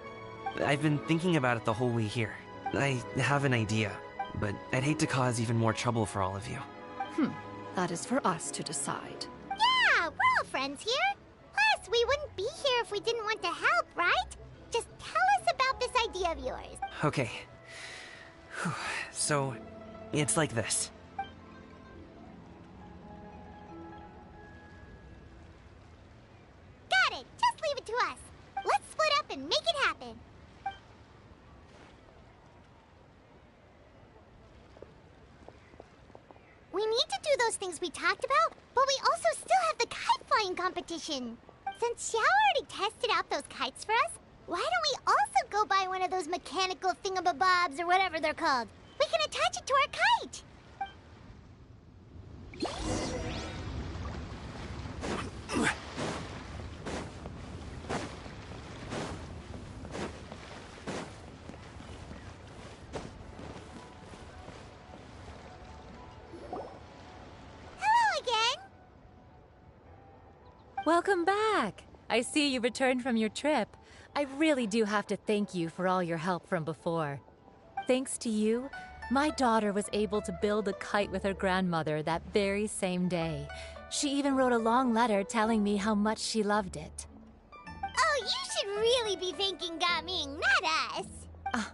I've been thinking about it the whole way here. I have an idea, but I'd hate to cause even more trouble for all of you. That is for us to decide. Yeah, we're all friends here. Plus, we wouldn't be here if we didn't want to help, right? Just tell us about this idea of yours. Okay. So, it's like this. Got it! Just leave it to us. Let's split up and make it happen. We need to do those things we talked about, but we also still have the kite flying competition. Since Xiao already tested out those kites for us, why don't we also go buy one of those mechanical thingamabobs or whatever they're called? We can attach it to our kite. Welcome back! I see you returned from your trip. I really do have to thank you for all your help from before. Thanks to you, my daughter was able to build a kite with her grandmother that very same day. She even wrote a long letter telling me how much she loved it. Oh, you should really be thanking Gaming, not us.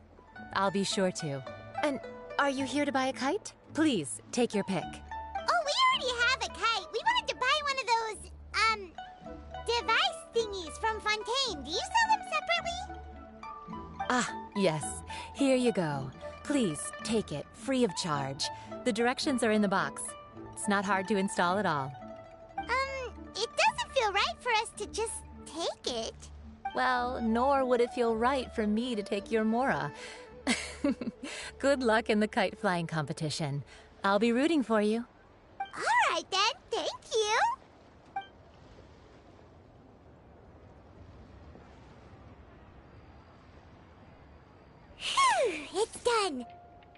I'll be sure to. And are you here to buy a kite? Please, take your pick. Oh, we already have a kite. We wanted to buy one of those, device thingies from Fontaine. Do you sell them separately? Yes. Here you go. Please, take it, free of charge. The directions are in the box. It's not hard to install at all. It doesn't feel right for us to just take it. Well, nor would it feel right for me to take your Mora. Good luck in the kite flying competition. I'll be rooting for you. All right then, thank you. Phew, it's done.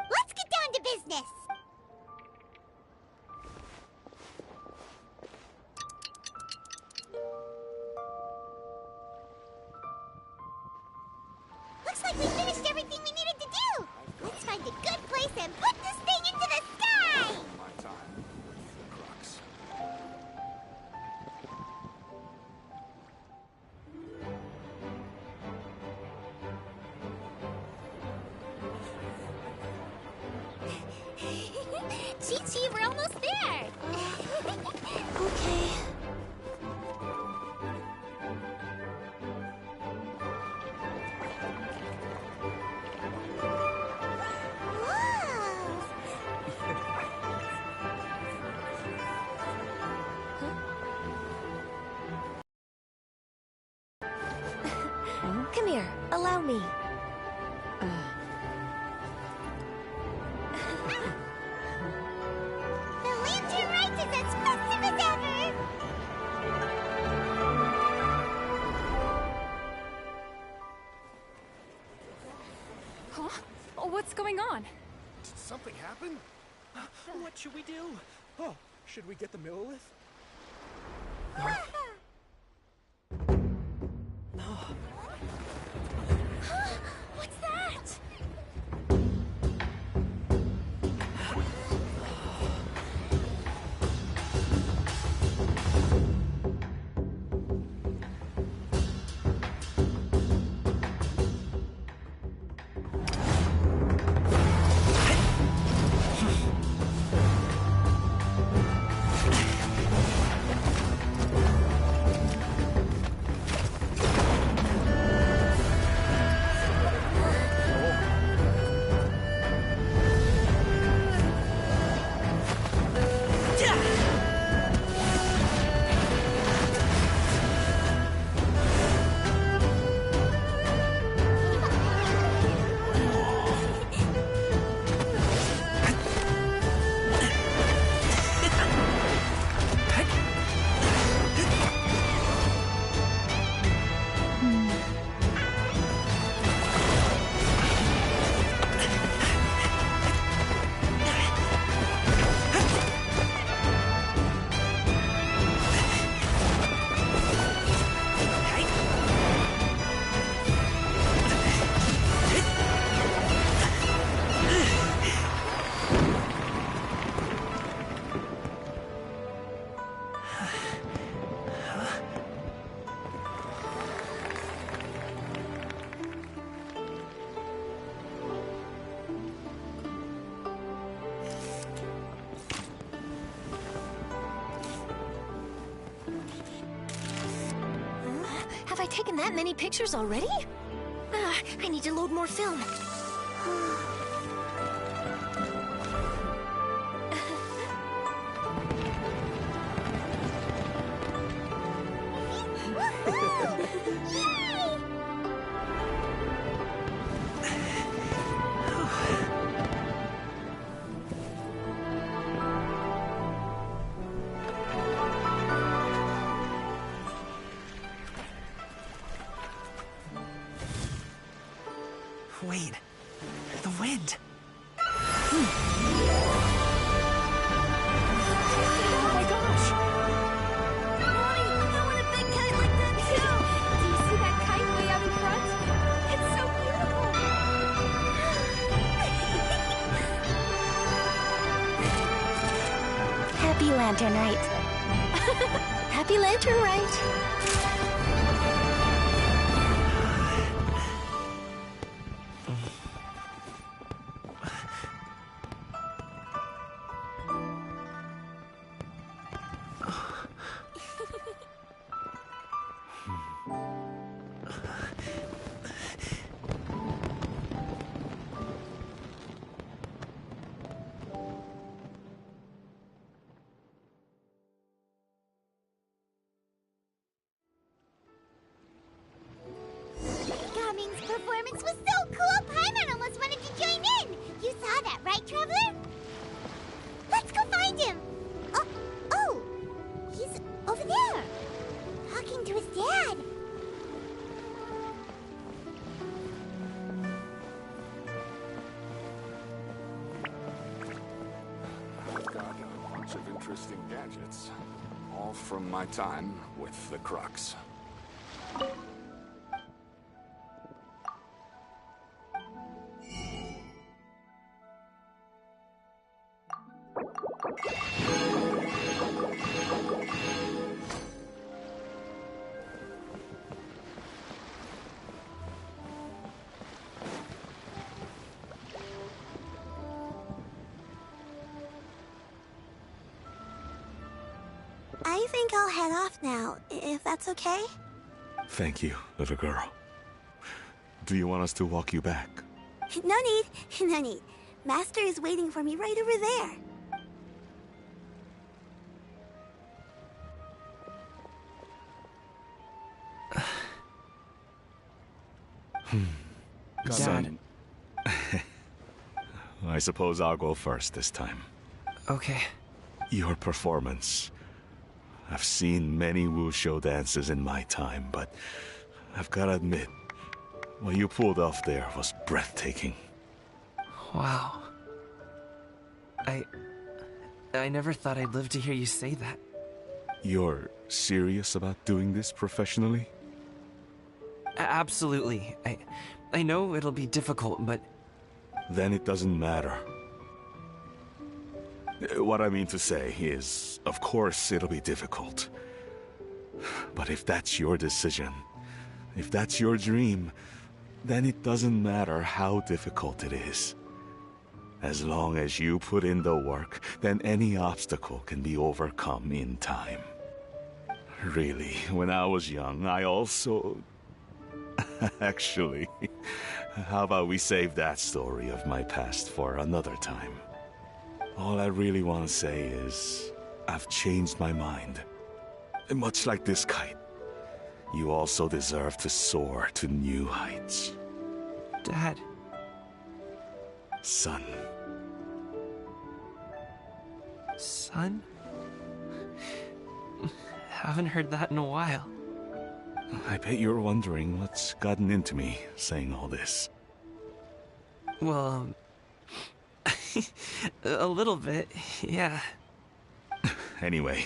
Let's get down to business. Looks like we finished everything we needed to do. Let's find a good place and put this thing into the sky. Chi-Chi, we're almost there. Okay. Come here, allow me. The lantern rite is as festive as ever. Huh? Oh, what's going on? Did something happen? What should we do? Oh, should we get the Millilith? What's that? Have I taken that many pictures already? I need to load more film. Wait, the wind. Oh my gosh! Mommy, I want a big kite like that too! Do you see that kite way out in front? It's so beautiful! Happy Lantern Rite. Happy Lantern Rite! performance was so cool, Paimon almost wanted to join in. You saw that, right, Traveler? Let's go find him. Oh, he's over there, talking to his dad. I've got a bunch of interesting gadgets, all from my time with the Crux. I think I'll head off now, if that's okay. Thank you, little girl. Do you want us to walk you back? No need, no need. Master is waiting for me right over there. Son. I suppose I'll go first this time. Okay. Your performance. I've seen many wushou dances in my time, but I've gotta admit, what you pulled off there was breathtaking. Wow. I never thought I'd live to hear you say that. You're serious about doing this professionally? Absolutely. I know it'll be difficult, but... Then it doesn't matter. What I mean to say is, of course it'll be difficult. But if that's your decision, if that's your dream, then it doesn't matter how difficult it is. As long as you put in the work, then any obstacle can be overcome in time. Really, when I was young, I also... Actually, how about we save that story of my past for another time? All I really want to say is, I've changed my mind. Much like this kite, you also deserve to soar to new heights. Dad. Son. Son? Haven't heard that in a while. I bet you're wondering what's gotten into me saying all this. Well, a little bit, yeah. Anyway,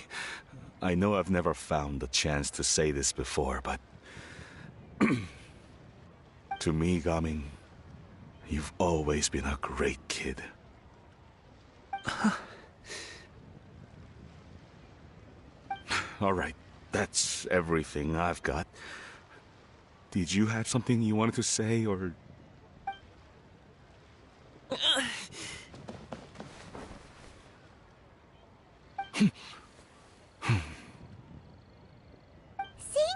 I know I've never found the chance to say this before, but... to me, Gaming, you've always been a great kid. Alright, that's everything I've got. Did you have something you wanted to say, or... Seeing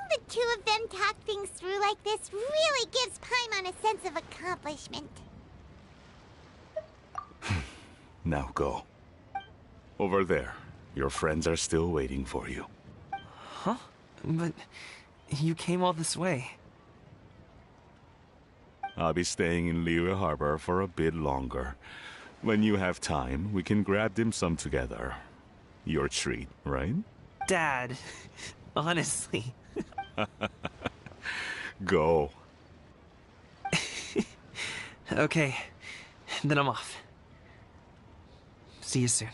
the two of them talk things through like this really gives Paimon a sense of accomplishment. Now go. Over there. Your friends are still waiting for you. Huh? But you came all this way. I'll be staying in Liyue Harbor for a bit longer. When you have time, we can grab dim sum together. Your treat, right? Dad, honestly. Go. Okay, then I'm off. See you soon.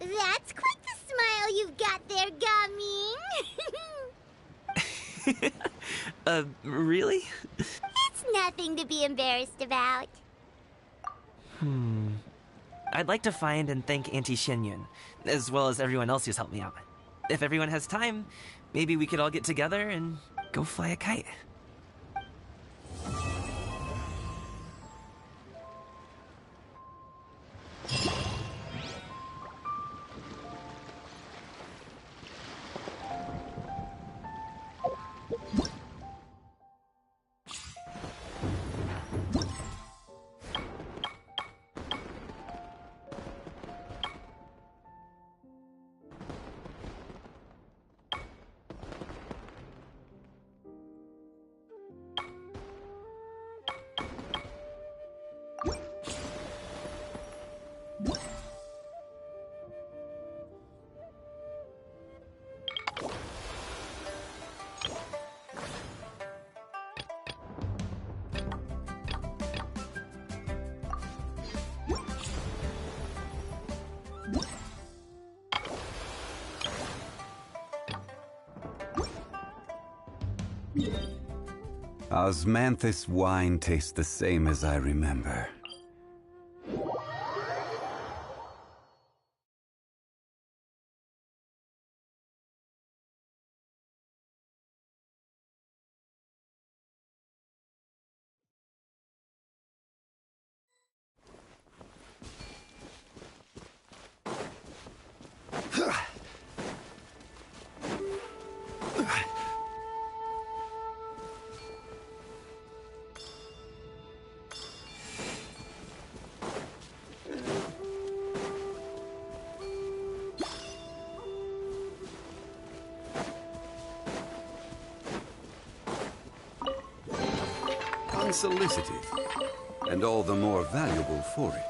That's quite the smile you've got there, Gaming. Really? It's nothing to be embarrassed about. I'd like to find and thank Auntie Xianyun, as well as everyone else who's helped me out. If everyone has time, maybe we could all get together and go fly a kite. Osmanthus wine tastes the same as I remember. Unsolicited, and all the more valuable for it.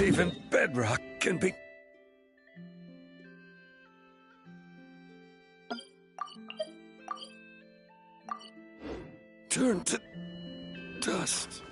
Even bedrock can be... turned to dust.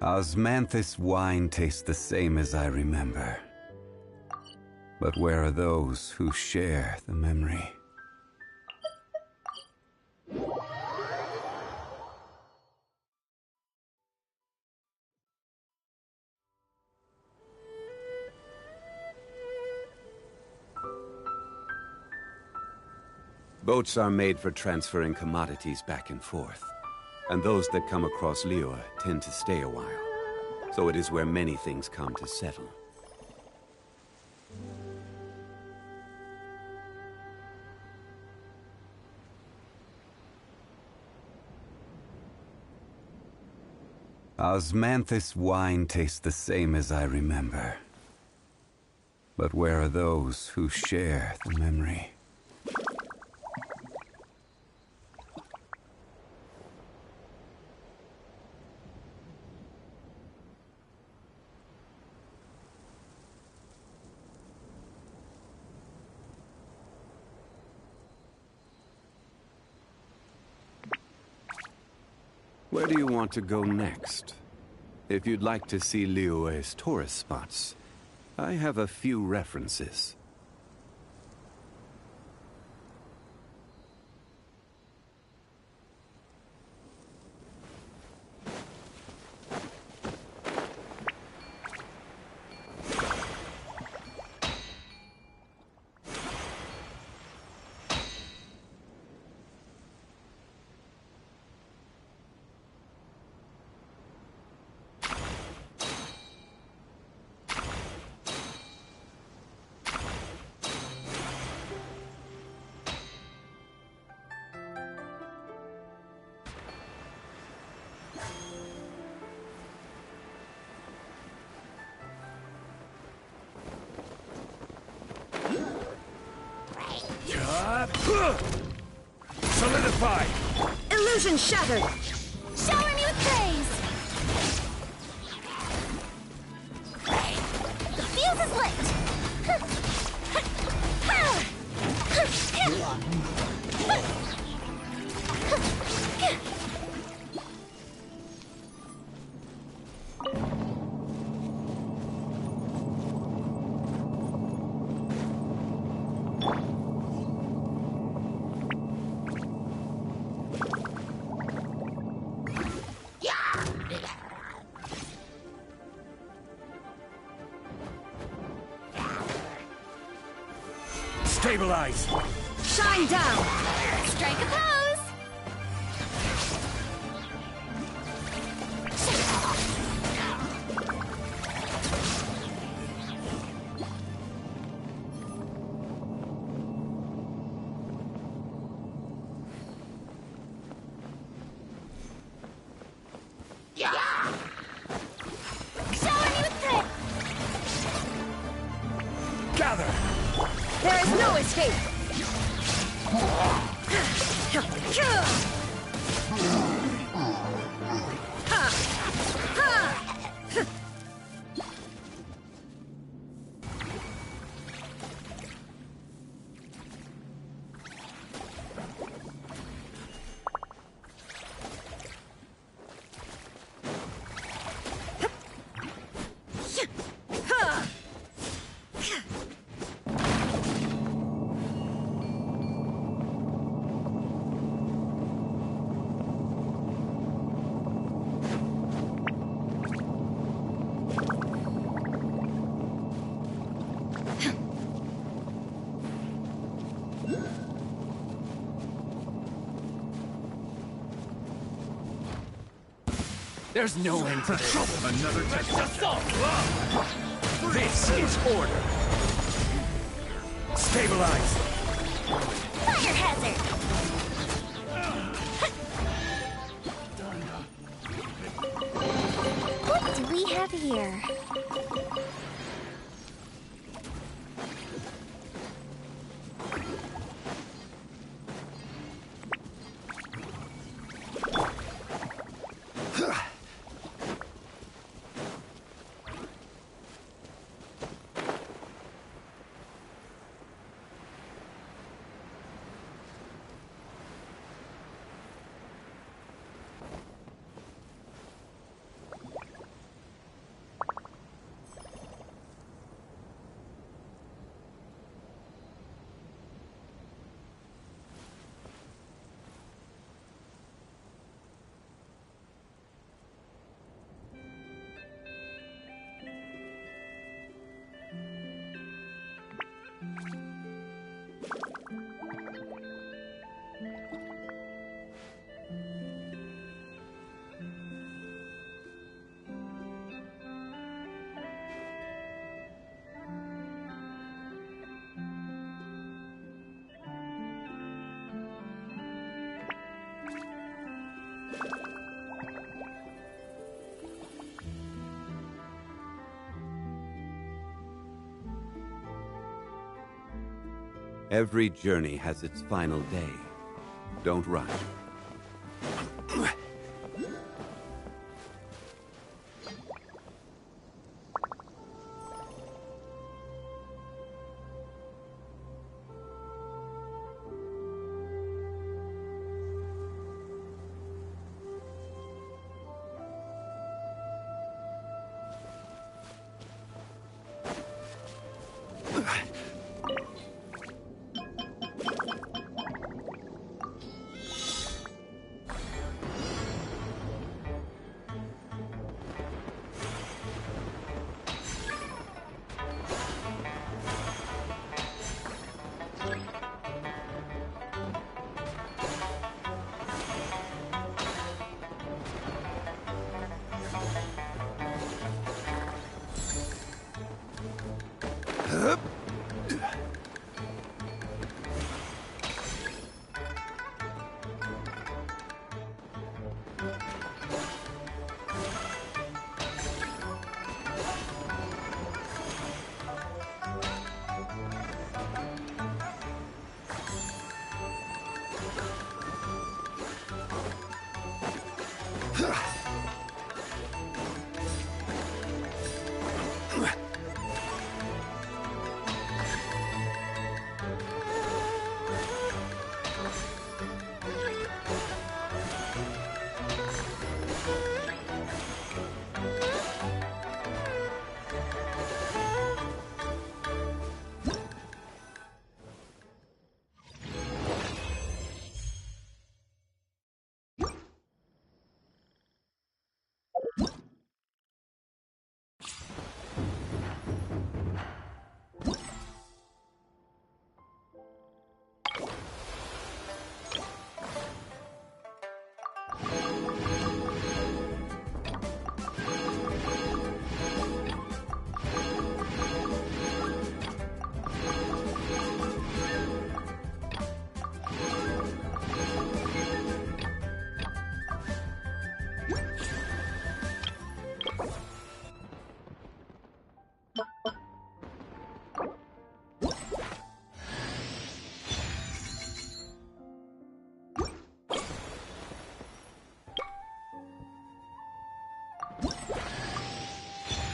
Osmanthus wine tastes the same as I remember. But where are those who share the memory? Boats are made for transferring commodities back and forth. And those that come across Liyue tend to stay a while. So it is where many things come to settle. Osmanthus wine tastes the same as I remember. But where are those who share the memory? Where do you want to go next? If you'd like to see Liyue's tourist spots, I have a few references. Solidify! Illusion shattered! Shower me with praise! The fuse is lit! Stabilize! Shine down! Strike a pose! Show a new trick! Gather! There is no escape! There's no end to this. Another test. Assault! This is order. Stabilize! Fire hazard! What do we have here? Every journey has its final day. Don't rush.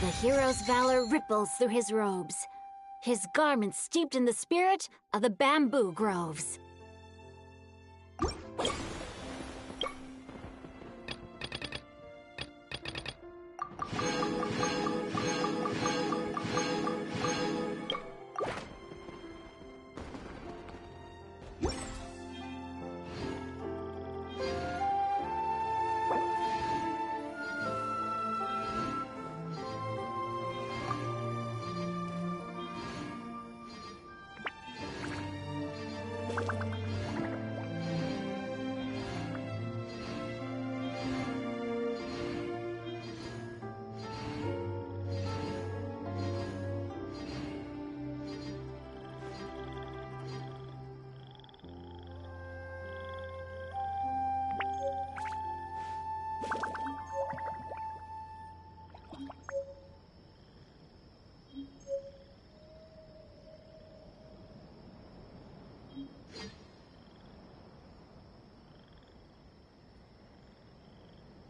The hero's valor ripples through his robes. His garments steeped in the spirit of the bamboo groves.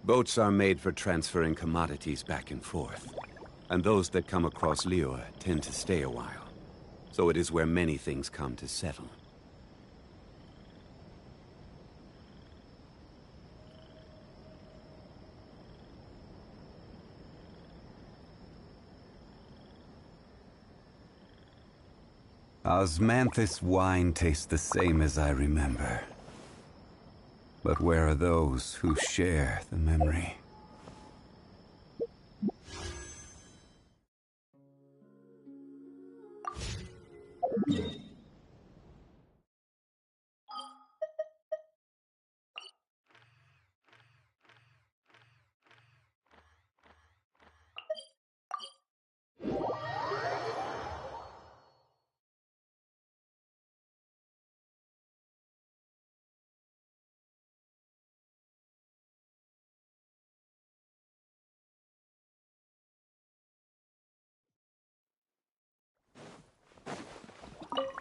Boats are made for transferring commodities back and forth, and those that come across Liyue tend to stay a while. So it is where many things come to settle. Osmanthus wine tastes the same as I remember. But where are those who share the memory?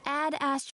Add Ast.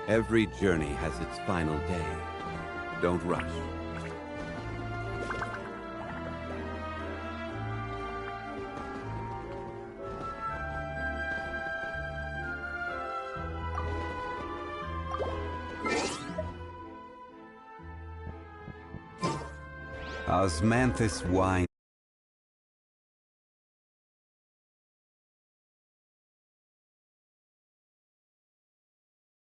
Every journey has its final day. Don't rush. Osmanthus wine.